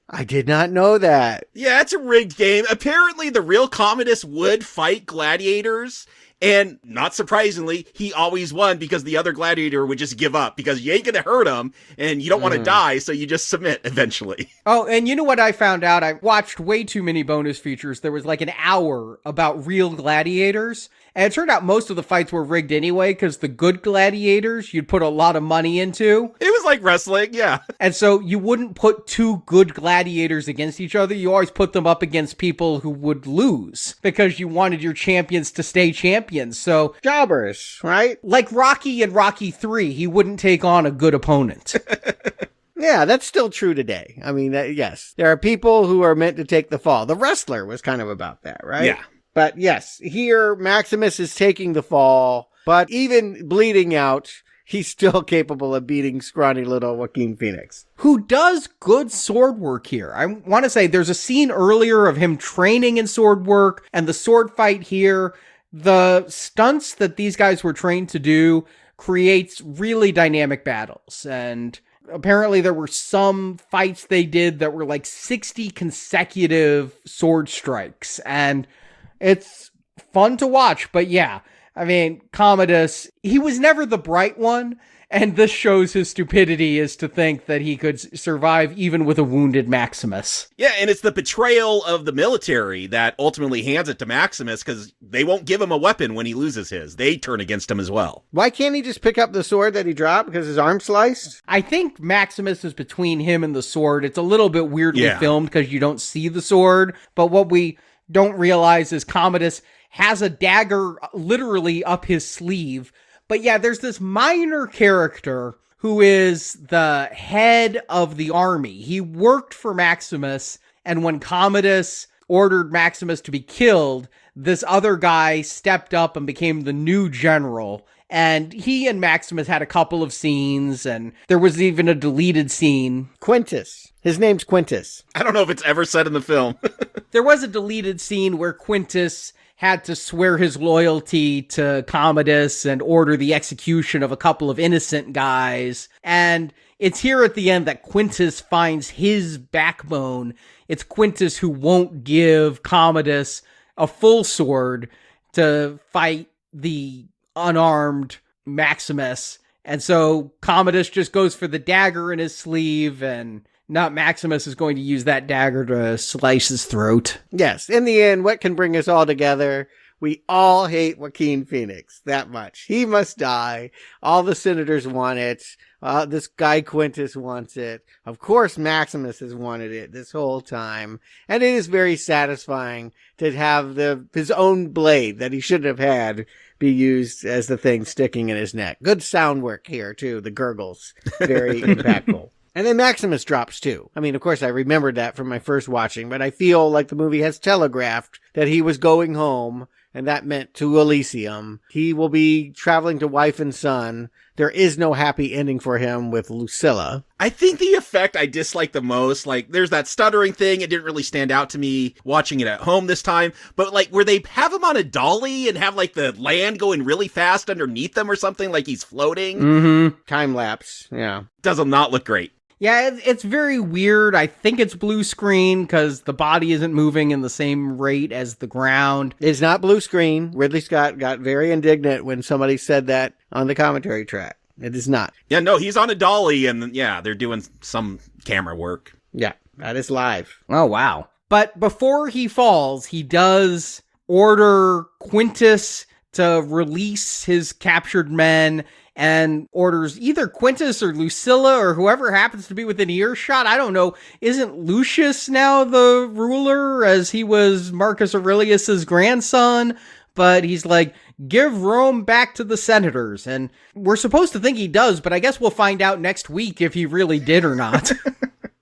I did not know that. Yeah, it's a rigged game. Apparently, the real Commodus would fight gladiators, and not surprisingly, he always won because the other gladiator would just give up because you ain't gonna hurt him, and you don't want to die, so you just submit eventually. Oh, and you know what I found out? I watched way too many bonus features. There was like an hour about real gladiators. And it turned out most of the fights were rigged anyway, because the good gladiators you'd put a lot of money into. It was like wrestling, yeah. And so you wouldn't put two good gladiators against each other. You always put them up against people who would lose, because you wanted your champions to stay champions. So jobbers, right? Like Rocky in Rocky 3, he wouldn't take on a good opponent. Yeah, that's still true today. I mean, yes, there are people who are meant to take the fall. The Wrestler was kind of about that, right? Yeah. But yes, here Maximus is taking the fall, but even bleeding out, he's still capable of beating scrawny little Joaquin Phoenix. Who does good sword work here. I want to say there's a scene earlier of him training in sword work, and the sword fight here, the stunts that these guys were trained to do creates really dynamic battles. And apparently there were some fights they did that were like 60 consecutive sword strikes, and it's fun to watch. But yeah, I mean, Commodus, he was never the bright one, and this shows his stupidity is to think that he could survive even with a wounded Maximus. Yeah, and it's the betrayal of the military that ultimately hands it to Maximus, because they won't give him a weapon when he loses his. They turn against him as well. Why can't he just pick up the sword that he dropped because his arm's sliced? I think Maximus is between him and the sword. It's a little bit weirdly filmed because you don't see the sword, but what we don't realize is Commodus has a dagger literally up his sleeve. But yeah, there's this minor character who is the head of the army. He worked for Maximus, and when Commodus ordered Maximus to be killed, this other guy stepped up and became the new general. And he and Maximus had a couple of scenes, and there was even a deleted scene. Quintus. His name's Quintus. I don't know if it's ever said in the film. There was a deleted scene where Quintus had to swear his loyalty to Commodus and order the execution of a couple of innocent guys. And it's here at the end that Quintus finds his backbone. It's Quintus who won't give Commodus a full sword to fight the unarmed Maximus. And so Commodus just goes for the dagger in his sleeve, and not Maximus is going to use that dagger to slice his throat. Yes, in the end, what can bring us all together? We all hate Joaquin Phoenix that much. He must die. All the senators want it. This guy Quintus wants it. Of course, Maximus has wanted it this whole time. And it is very satisfying to have his own blade that he shouldn't have had be used as the thing sticking in his neck. Good sound work here, too. The gurgles. Very impactful. And then Maximus drops too. I mean, of course, I remembered that from my first watching, but I feel like the movie has telegraphed that he was going home and that meant to Elysium. He will be traveling to wife and son. There is no happy ending for him with Lucilla. I think the effect I dislike the most, like, there's that stuttering thing. It didn't really stand out to me watching it at home this time. But, like, where they have him on a dolly and have, like, the land going really fast underneath them or something, like he's floating. Mm-hmm. Time lapse, yeah. Does not look great. Yeah, it's very weird. I think it's blue screen because the body isn't moving in the same rate as the ground. It's not blue screen. Ridley Scott got very indignant when somebody said that on the commentary track. It is not. Yeah, no, he's on a dolly and yeah, they're doing some camera work. Yeah, that is live. Oh, wow. But before he falls, he does order Quintus to release his captured men and orders either Quintus or Lucilla or whoever happens to be within earshot. I don't know. Isn't Lucius now the ruler as he was Marcus Aurelius's grandson? But he's like, give Rome back to the senators. And we're supposed to think he does, but I guess we'll find out next week if he really did or not.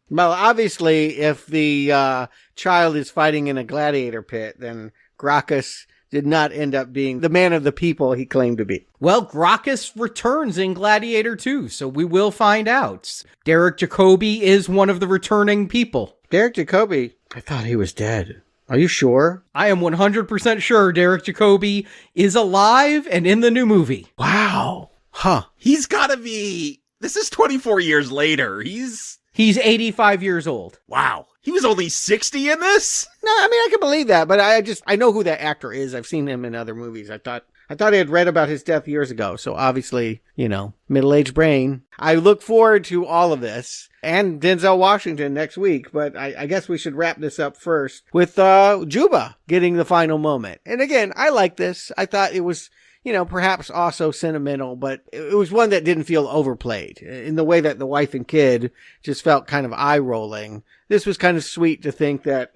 Well, obviously, if the child is fighting in a gladiator pit, then Gracchus did not end up being the man of the people he claimed to be. Well, Gracchus returns in Gladiator 2, so we will find out. Derek Jacobi is one of the returning people. Derek Jacobi? I thought he was dead. Are you sure? I am 100% sure Derek Jacobi is alive and in the new movie. Wow. Huh. He's gotta be... This is 24 years later. He's 85 years old. Wow. He was only 60 in this? No, I mean, I can believe that, but I know who that actor is. I've seen him in other movies. I thought I had read about his death years ago. So obviously, middle-aged brain. I look forward to all of this and Denzel Washington next week, but I guess we should wrap this up first with Juba getting the final moment. And again, I like this. I thought it was, perhaps also sentimental, but it was one that didn't feel overplayed in the way that the wife and kid just felt kind of eye-rolling. This was kind of sweet to think that,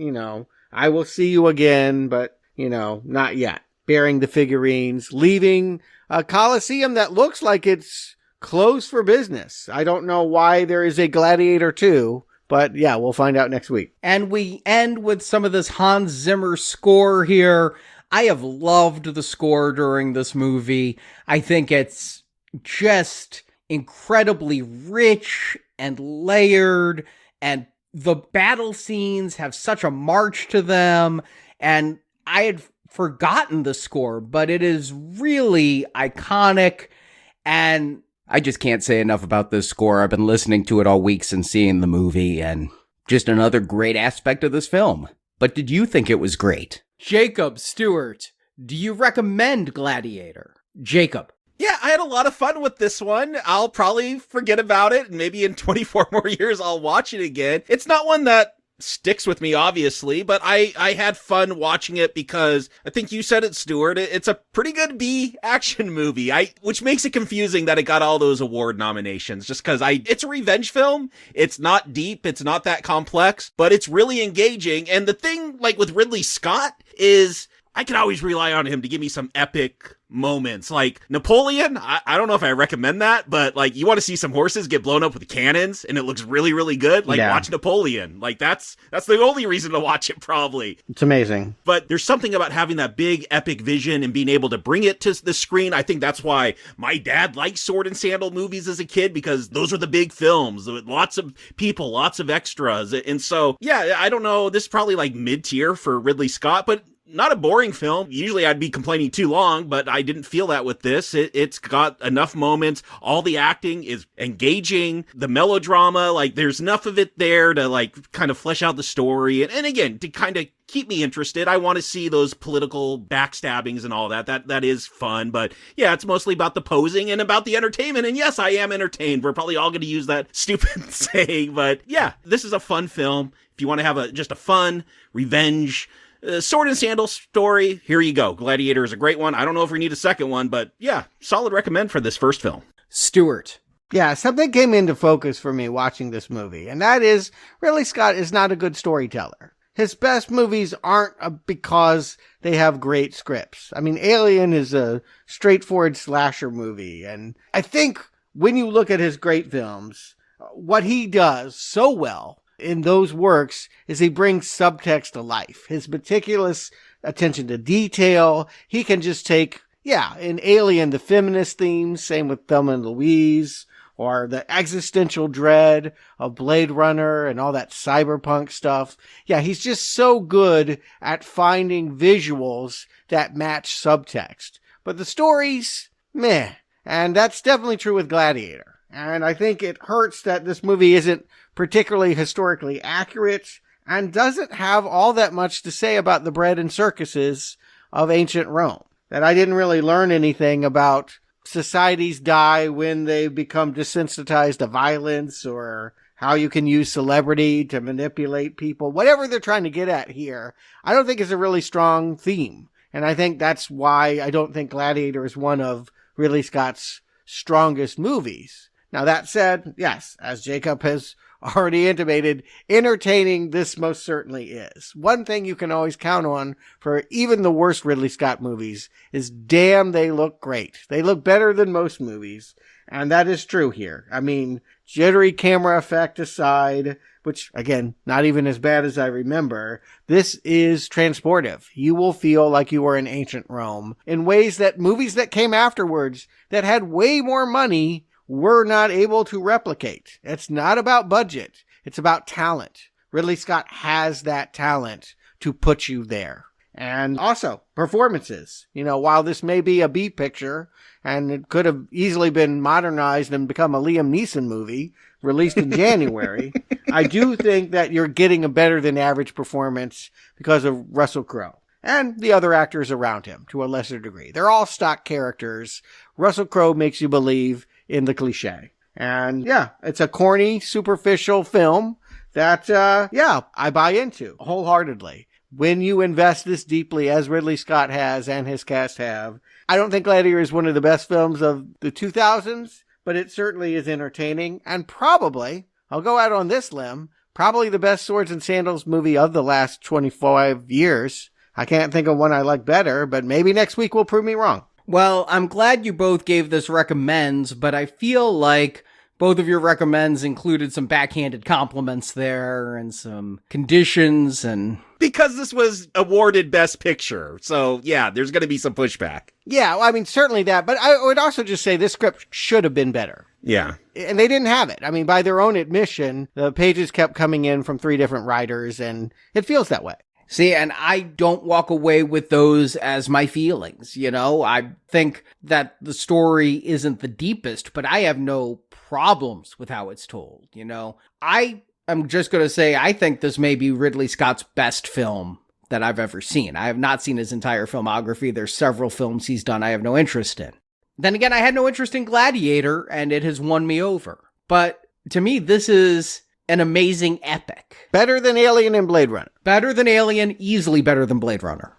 I will see you again, but, not yet. Bearing the figurines, leaving a Coliseum that looks like it's closed for business. I don't know why there is a Gladiator 2, but yeah, we'll find out next week. And we end with some of this Hans Zimmer score here. I have loved the score during this movie. I think it's just incredibly rich and layered, and the battle scenes have such a march to them, and I had forgotten the score, but it is really iconic, and I just can't say enough about this score. I've been listening to it all week since seeing the movie, and just another great aspect of this film. But did you think it was great? Jacob Stewart, do you recommend Gladiator? Jacob. Yeah, I had a lot of fun with this one. I'll probably forget about it, and maybe in 24 more years I'll watch it again. It's not one that sticks with me, obviously, but I had fun watching it because I think you said it, Stuart. It's a pretty good B action movie, which makes it confusing that it got all those award nominations, just because it's a revenge film. It's not deep. It's not that complex, but it's really engaging. And the thing, like with Ridley Scott, is I can always rely on him to give me some epic moments. Like Napoleon, I don't know if I recommend that, but like you want to see some horses get blown up with cannons and it looks really, really good, like watch Napoleon. Like that's the only reason to watch it, probably. It's amazing. But there's something about having that big epic vision and being able to bring it to the screen. I think that's why my dad liked sword and sandal movies as a kid, because those are the big films with lots of people, lots of extras. And so, yeah, I don't know. This is probably like mid-tier for Ridley Scott, but not a boring film. Usually I'd be complaining too long, but I didn't feel that with this. It's got enough moments. All the acting is engaging. The melodrama, like there's enough of it there to like kind of flesh out the story. And again, to kind of keep me interested. I want to see those political backstabbings and all that. That is fun. But yeah, it's mostly about the posing and about the entertainment. And yes, I am entertained. We're probably all going to use that stupid saying, but yeah, this is a fun film. If you want to have just a fun revenge sword and sandal story, here you go. Gladiator is a great one. I don't know if we need a second one, but yeah, solid recommend for this first film. Stuart. Yeah, something came into focus for me watching this movie, and that is Ridley Scott is not a good storyteller. His best movies aren't because they have great scripts. I mean, Alien is a straightforward slasher movie, and I think when you look at his great films, what he does so well in those works is he brings subtext to life. His meticulous attention to detail. He can just take, in Alien, the feminist themes, same with Thelma and Louise, or the existential dread of Blade Runner and all that cyberpunk stuff. Yeah, he's just so good at finding visuals that match subtext. But the stories, meh. And that's definitely true with Gladiator. And I think it hurts that this movie isn't particularly historically accurate and doesn't have all that much to say about the bread and circuses of ancient Rome. That I didn't really learn anything about societies die when they become desensitized to violence, or how you can use celebrity to manipulate people. Whatever they're trying to get at here, I don't think is a really strong theme. And I think that's why I don't think Gladiator is one of Ridley Scott's strongest movies. Now that said, yes, as Jacob has already intimated, entertaining this most certainly is. One thing you can always count on for even the worst Ridley Scott movies is, damn, they look great. They look better than most movies. And that is true here. I mean, jittery camera effect aside, which, again, not even as bad as I remember, this is transportive. You will feel like you were in ancient Rome in ways that movies that came afterwards that had way more money were not able to replicate. It's not about budget. It's about talent. Ridley Scott has that talent to put you there. And also, performances. You know, while this may be a B picture, and it could have easily been modernized and become a Liam Neeson movie, released in January, I do think that you're getting a better than average performance because of Russell Crowe. And the other actors around him, to a lesser degree. They're all stock characters. Russell Crowe makes you believe in the cliche. And yeah, it's a corny, superficial film that, I buy into wholeheartedly. When you invest this deeply, as Ridley Scott has and his cast have, I don't think Gladiator is one of the best films of the 2000s, but it certainly is entertaining, and probably, I'll go out on this limb, probably the best Swords and Sandals movie of the last 25 years. I can't think of one I like better, but maybe next week will prove me wrong. Well, I'm glad you both gave this recommends, but I feel like both of your recommends included some backhanded compliments there and some conditions and... Because this was awarded Best Picture. So, yeah, there's going to be some pushback. Yeah, well, I mean, certainly that. But I would also just say this script should have been better. Yeah. And they didn't have it. I mean, by their own admission, the pages kept coming in from 3 different writers, and it feels that way. See, and I don't walk away with those as my feelings, you know? I think that the story isn't the deepest, but I have no problems with how it's told, you know? I'm just going to say, I think this may be Ridley Scott's best film that I've ever seen. I have not seen his entire filmography. There's several films he's done I have no interest in. Then again, I had no interest in Gladiator, and it has won me over. But to me, this is an amazing epic. Better than Alien and Blade Runner. Better than Alien, easily better than Blade Runner.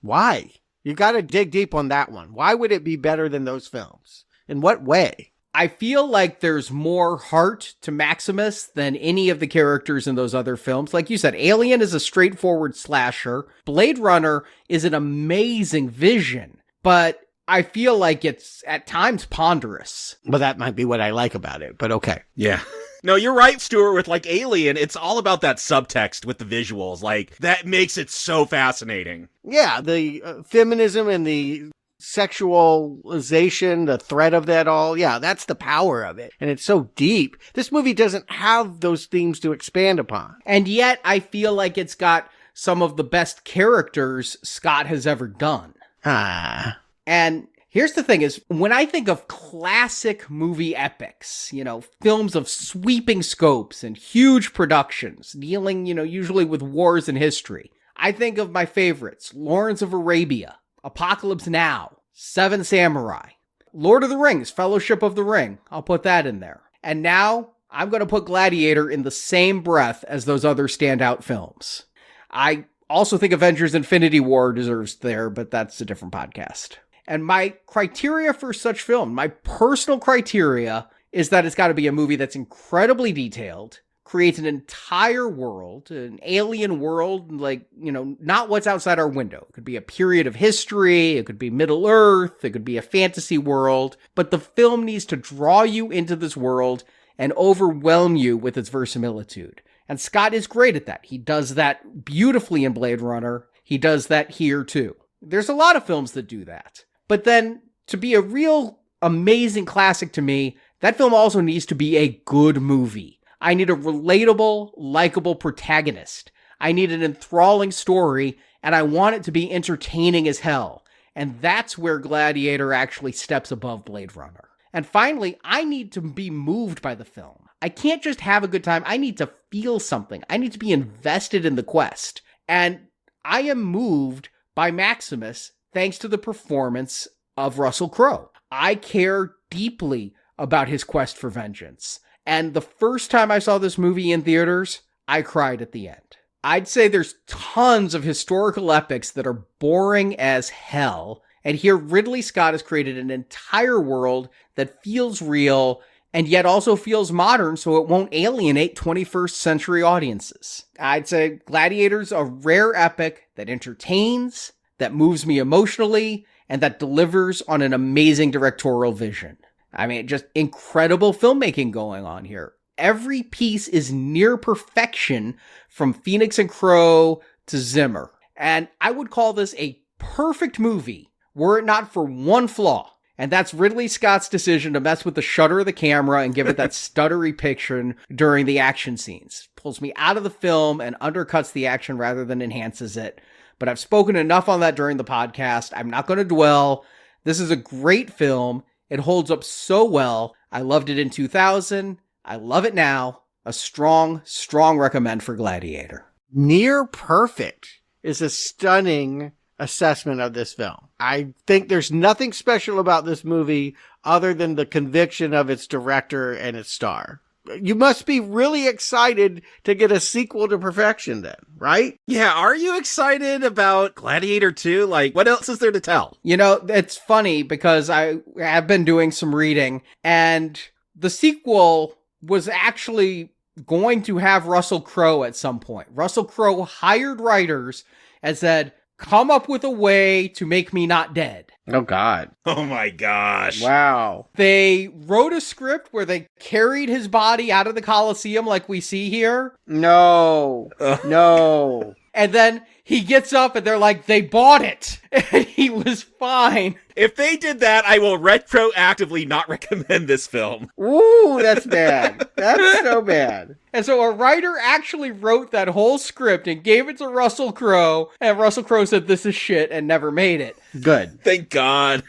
Why? You got to dig deep on that one. Why would it be better than those films? In what way? I feel like there's more heart to Maximus than any of the characters in those other films. Like you said, Alien is a straightforward slasher. Blade Runner is an amazing vision, but I feel like it's at times ponderous. Well, that might be what I like about it, but okay. Yeah. No, you're right, Stuart. With like Alien, it's all about that subtext with the visuals. Like, that makes it so fascinating. Yeah, the feminism and the sexualization, the threat of that all. Yeah, that's the power of it. And it's so deep. This movie doesn't have those themes to expand upon. And yet, I feel like it's got some of the best characters Scott has ever done. And here's the thing is, when I think of classic movie epics, you know, films of sweeping scopes and huge productions, dealing, you know, usually with wars and history, I think of my favorites, Lawrence of Arabia, Apocalypse Now, Seven Samurai, Lord of the Rings, Fellowship of the Ring. I'll put that in there. And now I'm going to put Gladiator in the same breath as those other standout films. I also think Avengers Infinity War deserves there, but that's a different podcast. And my criteria for such film, my personal criteria, is that it's got to be a movie that's incredibly detailed, creates an entire world, an alien world, like, you know, not what's outside our window. It could be a period of history, it could be Middle Earth, it could be a fantasy world, but the film needs to draw you into this world and overwhelm you with its verisimilitude. And Scott is great at that. He does that beautifully in Blade Runner. He does that here too. There's a lot of films that do that. But then, to be a real amazing classic to me, that film also needs to be a good movie. I need a relatable, likable protagonist. I need an enthralling story, and I want it to be entertaining as hell. And that's where Gladiator actually steps above Blade Runner. And finally, I need to be moved by the film. I can't just have a good time. I need to feel something. I need to be invested in the quest. And I am moved by Maximus thanks to the performance of Russell Crowe. I care deeply about his quest for vengeance. And the first time I saw this movie in theaters, I cried at the end. I'd say there's tons of historical epics that are boring as hell. And here Ridley Scott has created an entire world that feels real and yet also feels modern, so it won't alienate 21st century audiences. I'd say Gladiator's a rare epic that entertains, that moves me emotionally, and that delivers on an amazing directorial vision. I mean, just incredible filmmaking going on here. Every piece is near perfection from Phoenix and Crowe to Zimmer. And I would call this a perfect movie were it not for one flaw. And that's Ridley Scott's decision to mess with the shutter of the camera and give it that stuttery picture during the action scenes. Pulls me out of the film and undercuts the action rather than enhances it. But I've spoken enough on that during the podcast. I'm not going to dwell. This is a great film. It holds up so well. I loved it in 2000. I love it now. A strong, strong recommend for Gladiator. Near perfect is a stunning assessment of this film. I think there's nothing special about this movie other than the conviction of its director and its star. You must be really excited to get a sequel to perfection then, right? Yeah, are you excited about Gladiator 2? Like, what else is there to tell? You know, it's funny because I have been doing some reading, and the sequel was actually going to have Russell Crowe at some point. Russell Crowe hired writers and said, come up with a way to make me not dead. Oh, God. Oh, my gosh. Wow. They wrote a script where they carried his body out of the Coliseum like we see here. No. No. And then he gets up and they're like, they bought it. And he was fine. If they did that, I will retroactively not recommend this film. Ooh, that's bad. That's so bad. And so a writer actually wrote that whole script and gave it to Russell Crowe. And Russell Crowe said, this is shit, and never made it. Good. Thank God.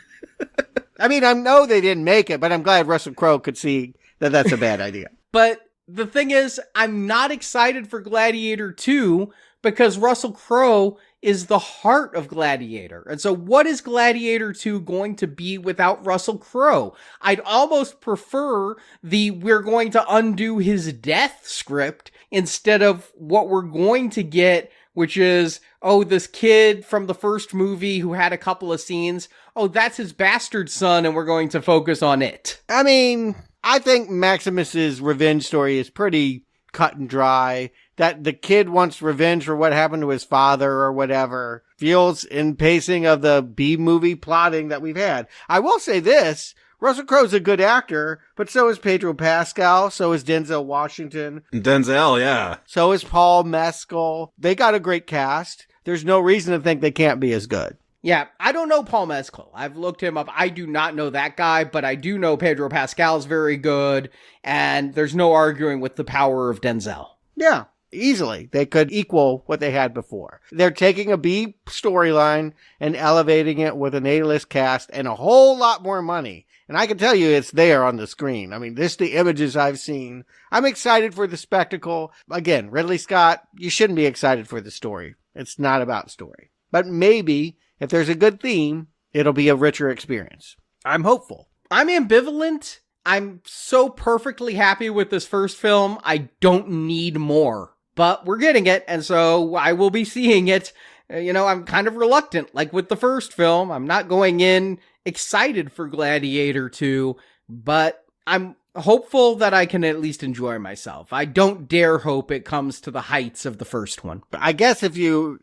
I mean, I know they didn't make it, but I'm glad Russell Crowe could see that that's a bad idea. But the thing is, I'm not excited for Gladiator 2 because Russell Crowe is the heart of Gladiator. And so what is Gladiator 2 going to be without Russell Crowe? I'd almost prefer the we're going to undo his death script instead of what we're going to get, which is, oh, this kid from the first movie who had a couple of scenes, oh, that's his bastard son and we're going to focus on it. I mean, I think Maximus's revenge story is pretty cut and dry. That the kid wants revenge for what happened to his father or whatever feels in pacing of the B-movie plotting that we've had. I will say this, Russell Crowe's a good actor, but so is Pedro Pascal, so is Denzel Washington. Denzel, yeah. So is Paul Mescal. They got a great cast. There's no reason to think they can't be as good. Yeah, I don't know Paul Mescal. I've looked him up. I do not know that guy, but I do know Pedro Pascal is very good, and there's no arguing with the power of Denzel. Yeah. Easily. They could equal what they had before. They're taking a B storyline and elevating it with an A-list cast and a whole lot more money. And I can tell you it's there on the screen. I mean, the images I've seen. I'm excited for the spectacle. Again, Ridley Scott, you shouldn't be excited for the story. It's not about story. But maybe, if there's a good theme, it'll be a richer experience. I'm hopeful. I'm ambivalent. I'm so perfectly happy with this first film. I don't need more. But we're getting it, and so I will be seeing it. You know, I'm kind of reluctant, like with the first film. I'm not going in excited for Gladiator 2, but I'm hopeful that I can at least enjoy myself. I don't dare hope it comes to the heights of the first one. I guess if you,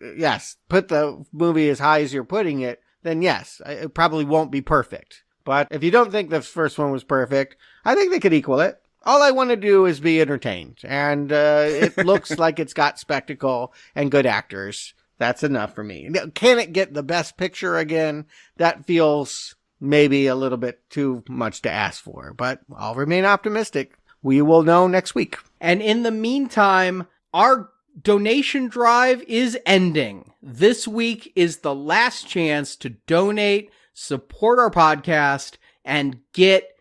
put the movie as high as you're putting it, then yes, it probably won't be perfect. But if you don't think the first one was perfect, I think they could equal it. All I want to do is be entertained, and it looks like it's got spectacle and good actors. That's enough for me. Can it get the best picture again? That feels maybe a little bit too much to ask for, but I'll remain optimistic. We will know next week. And in the meantime, our donation drive is ending. This week is the last chance to donate, support our podcast, and get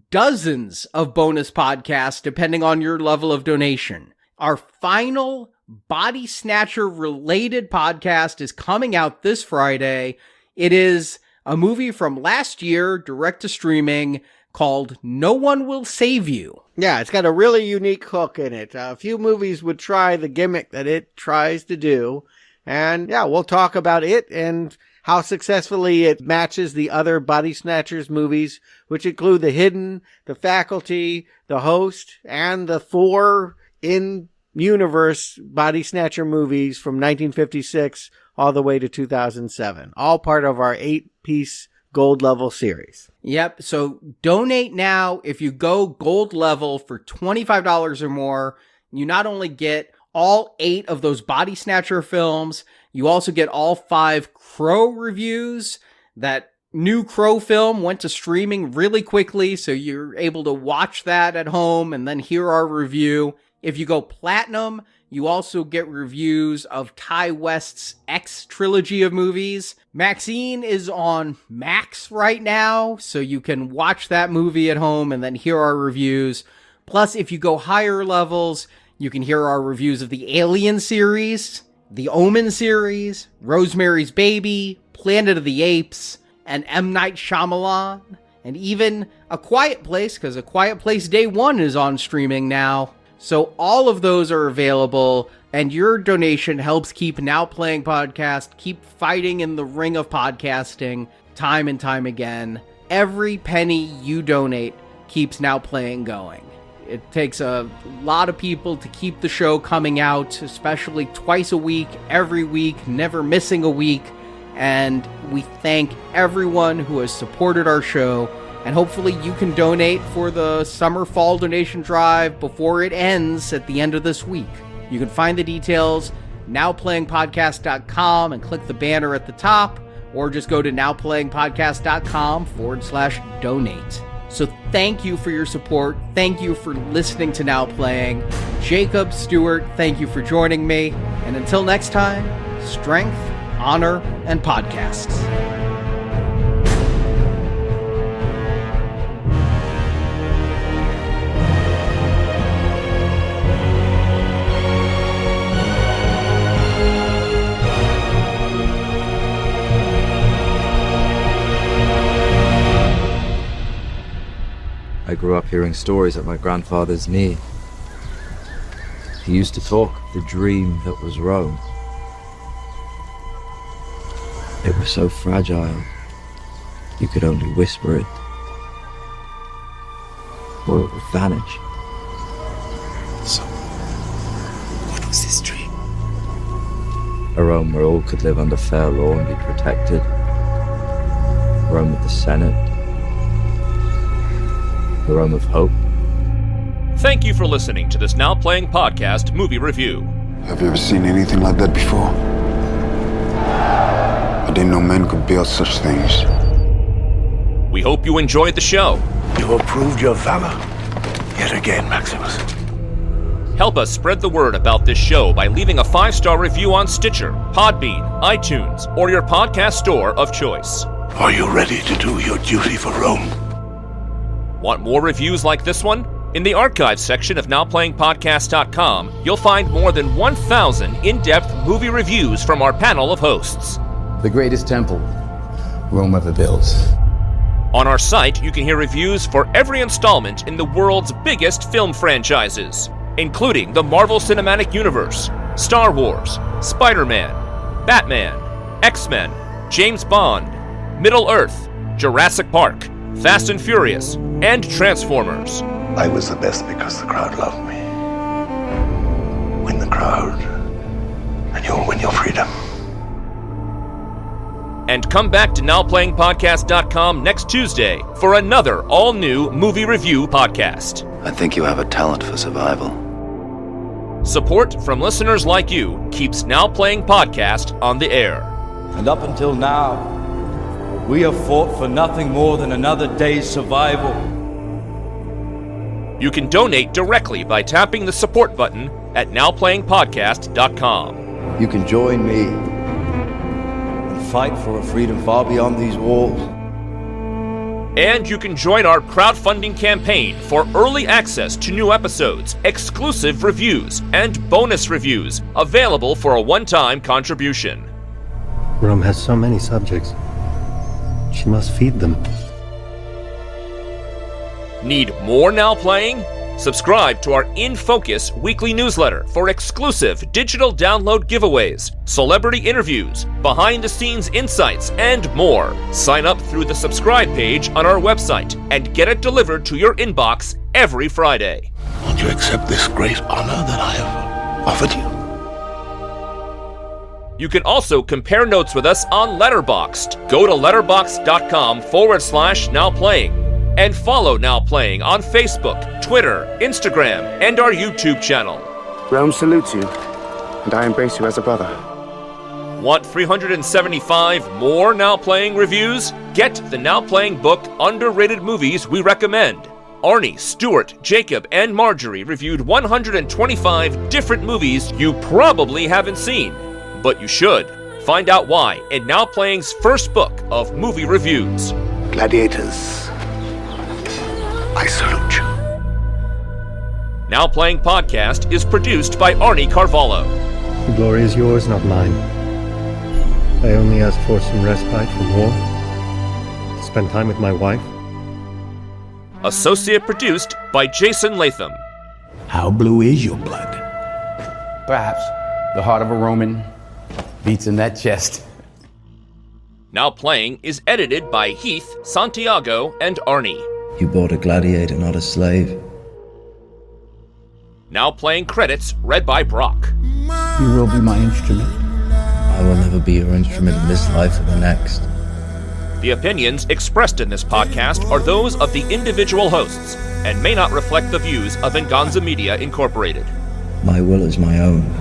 dozens of bonus podcasts depending on your level of donation. Our final Body Snatcher related podcast is coming out this Friday. It is a movie from last year, direct to streaming, called No One Will Save You. Yeah, it's got a really unique hook in it. A few movies would try the gimmick that it tries to do. And yeah, we'll talk about it and how successfully it matches the other Body Snatchers movies, which include The Hidden, The Faculty, The Host, and the 4 in-universe Body Snatcher movies from 1956 all the way to 2007. All part of our 8-piece gold level series. Yep. So donate now. If you go gold level for $25 or more, you not only get all 8 of those Body Snatcher films, you also get all 5 Crowe reviews. That new Crowe film went to streaming really quickly, so you're able to watch that at home and then hear our review. If you go platinum, you also get reviews of Ty West's X trilogy of movies. Maxine is on Max right now, so you can watch that movie at home and then hear our reviews. Plus, if you go higher levels, you can hear our reviews of the Alien series, the Omen series, Rosemary's Baby, Planet of the Apes, and M. Night Shyamalan, and even A Quiet Place, because A Quiet Place Day 1 is on streaming now. So all of those are available, and your donation helps keep Now Playing Podcast, keep fighting in the ring of podcasting time and time again. Every penny you donate keeps Now Playing going. It takes a lot of people to keep the show coming out, especially twice a week, every week, never missing a week. And we thank everyone who has supported our show. And hopefully you can donate for the summer fall donation drive before it ends at the end of this week. You can find the details nowplayingpodcast.com and click the banner at the top, or just go to nowplayingpodcast.com/donate. So thank you for your support. Thank you for listening to Now Playing. Jacob Stewart, thank you for joining me. And until next time, strength, honor, and podcasts. I grew up hearing stories at my grandfather's knee. He used to talk of the dream that was Rome. It was so fragile, you could only whisper it, or it would vanish. So, what was this dream? A Rome where all could live under fair law and be protected. Rome with the Senate. The Rome of hope. Thank you for listening to this Now Playing Podcast movie review. Have you ever seen anything like that before? I didn't know men could build such things. We hope you enjoyed the show. You have proved your valor yet again, Maximus. Help us spread the word about this show by leaving a 5-star review on Stitcher, Podbean, iTunes, or your podcast store of choice. Are you ready to do your duty for Rome? Want more reviews like this one? In the archives section of NowPlayingPodcast.com, you'll find more than 1,000 in-depth movie reviews from our panel of hosts. The greatest temple Rome ever built. On our site, you can hear reviews for every installment in the world's biggest film franchises, including the Marvel Cinematic Universe, Star Wars, Spider-Man, Batman, X-Men, James Bond, Middle-earth, Jurassic Park, Fast and Furious, and Transformers. I was the best because the crowd loved me. Win the crowd, and you'll win your freedom. And come back to NowPlayingPodcast.com next Tuesday for another all-new movie review podcast. I think you have a talent for survival. Support from listeners like you keeps Now Playing Podcast on the air. And up until now, we have fought for nothing more than another day's survival. You can donate directly by tapping the support button at nowplayingpodcast.com. You can join me and fight for a freedom far beyond these walls. And you can join our crowdfunding campaign for early access to new episodes, exclusive reviews, and bonus reviews, available for a one-time contribution. Rome has so many subjects. She must feed them. Need more Now Playing? Subscribe to our In Focus weekly newsletter for exclusive digital download giveaways, celebrity interviews, behind-the-scenes insights, and more. Sign up through the subscribe page on our website and get it delivered to your inbox every Friday. Won't you accept this great honor that I have offered you? You can also compare notes with us on Letterboxd. Go to letterboxd.com/nowplaying. And follow Now Playing on Facebook, Twitter, Instagram, and our YouTube channel. Rome salutes you, and I embrace you as a brother. Want 375 more Now Playing reviews? Get the Now Playing book, Underrated Movies We Recommend. Arnie, Stuart, Jacob, and Marjorie reviewed 125 different movies you probably haven't seen, but you should. Find out why in Now Playing's first book of movie reviews. Gladiators, I salute you. Now Playing Podcast is produced by Arnie Carvalho. The glory is yours, not mine. I only ask for some respite from war, to spend time with my wife. Associate produced by Jason Latham. How blue is your blood? Perhaps the heart of a Roman beats in that chest. Now Playing is edited by Heath, Santiago, and Arnie. You bought a gladiator, not a slave. Now Playing credits read by Brock. You will be my instrument. I will never be your instrument in this life or the next. The opinions expressed in this podcast are those of the individual hosts and may not reflect the views of Venganza Media Incorporated. My will is my own.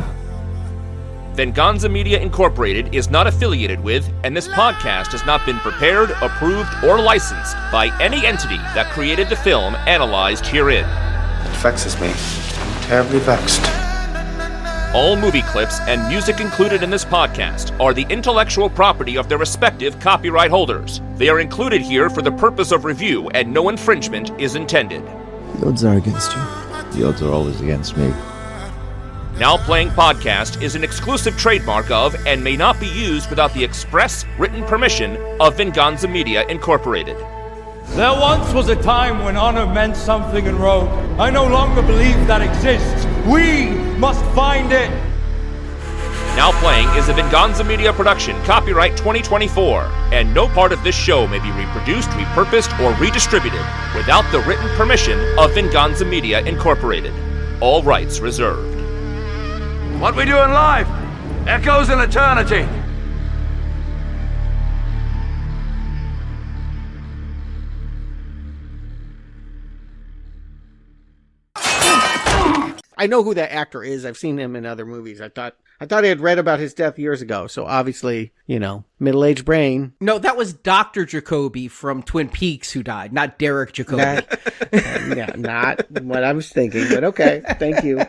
Venganza Media Incorporated is not affiliated with, and this podcast has not been prepared, approved, or licensed by any entity that created the film analyzed herein. It vexes me. I'm terribly vexed. All movie clips and music included in this podcast are the intellectual property of their respective copyright holders. They are included here for the purpose of review, and no infringement is intended. The odds are against you. The odds are always against me. Now Playing Podcast is an exclusive trademark of and may not be used without the express written permission of Venganza Media Incorporated. There once was a time when honor meant something in Rome. I no longer believe that exists. We must find it. Now Playing is a Venganza Media production, copyright 2024, and no part of this show may be reproduced, repurposed, or redistributed without the written permission of Venganza Media Incorporated. All rights reserved. What we do in life echoes in eternity. I know who that actor is. I've seen him in other movies. I thought I had read about his death years ago. So obviously, middle-aged brain. No, that was Dr. Jacoby from Twin Peaks who died, not Derek Jacoby. Yeah, not what I was thinking, but okay. Thank you.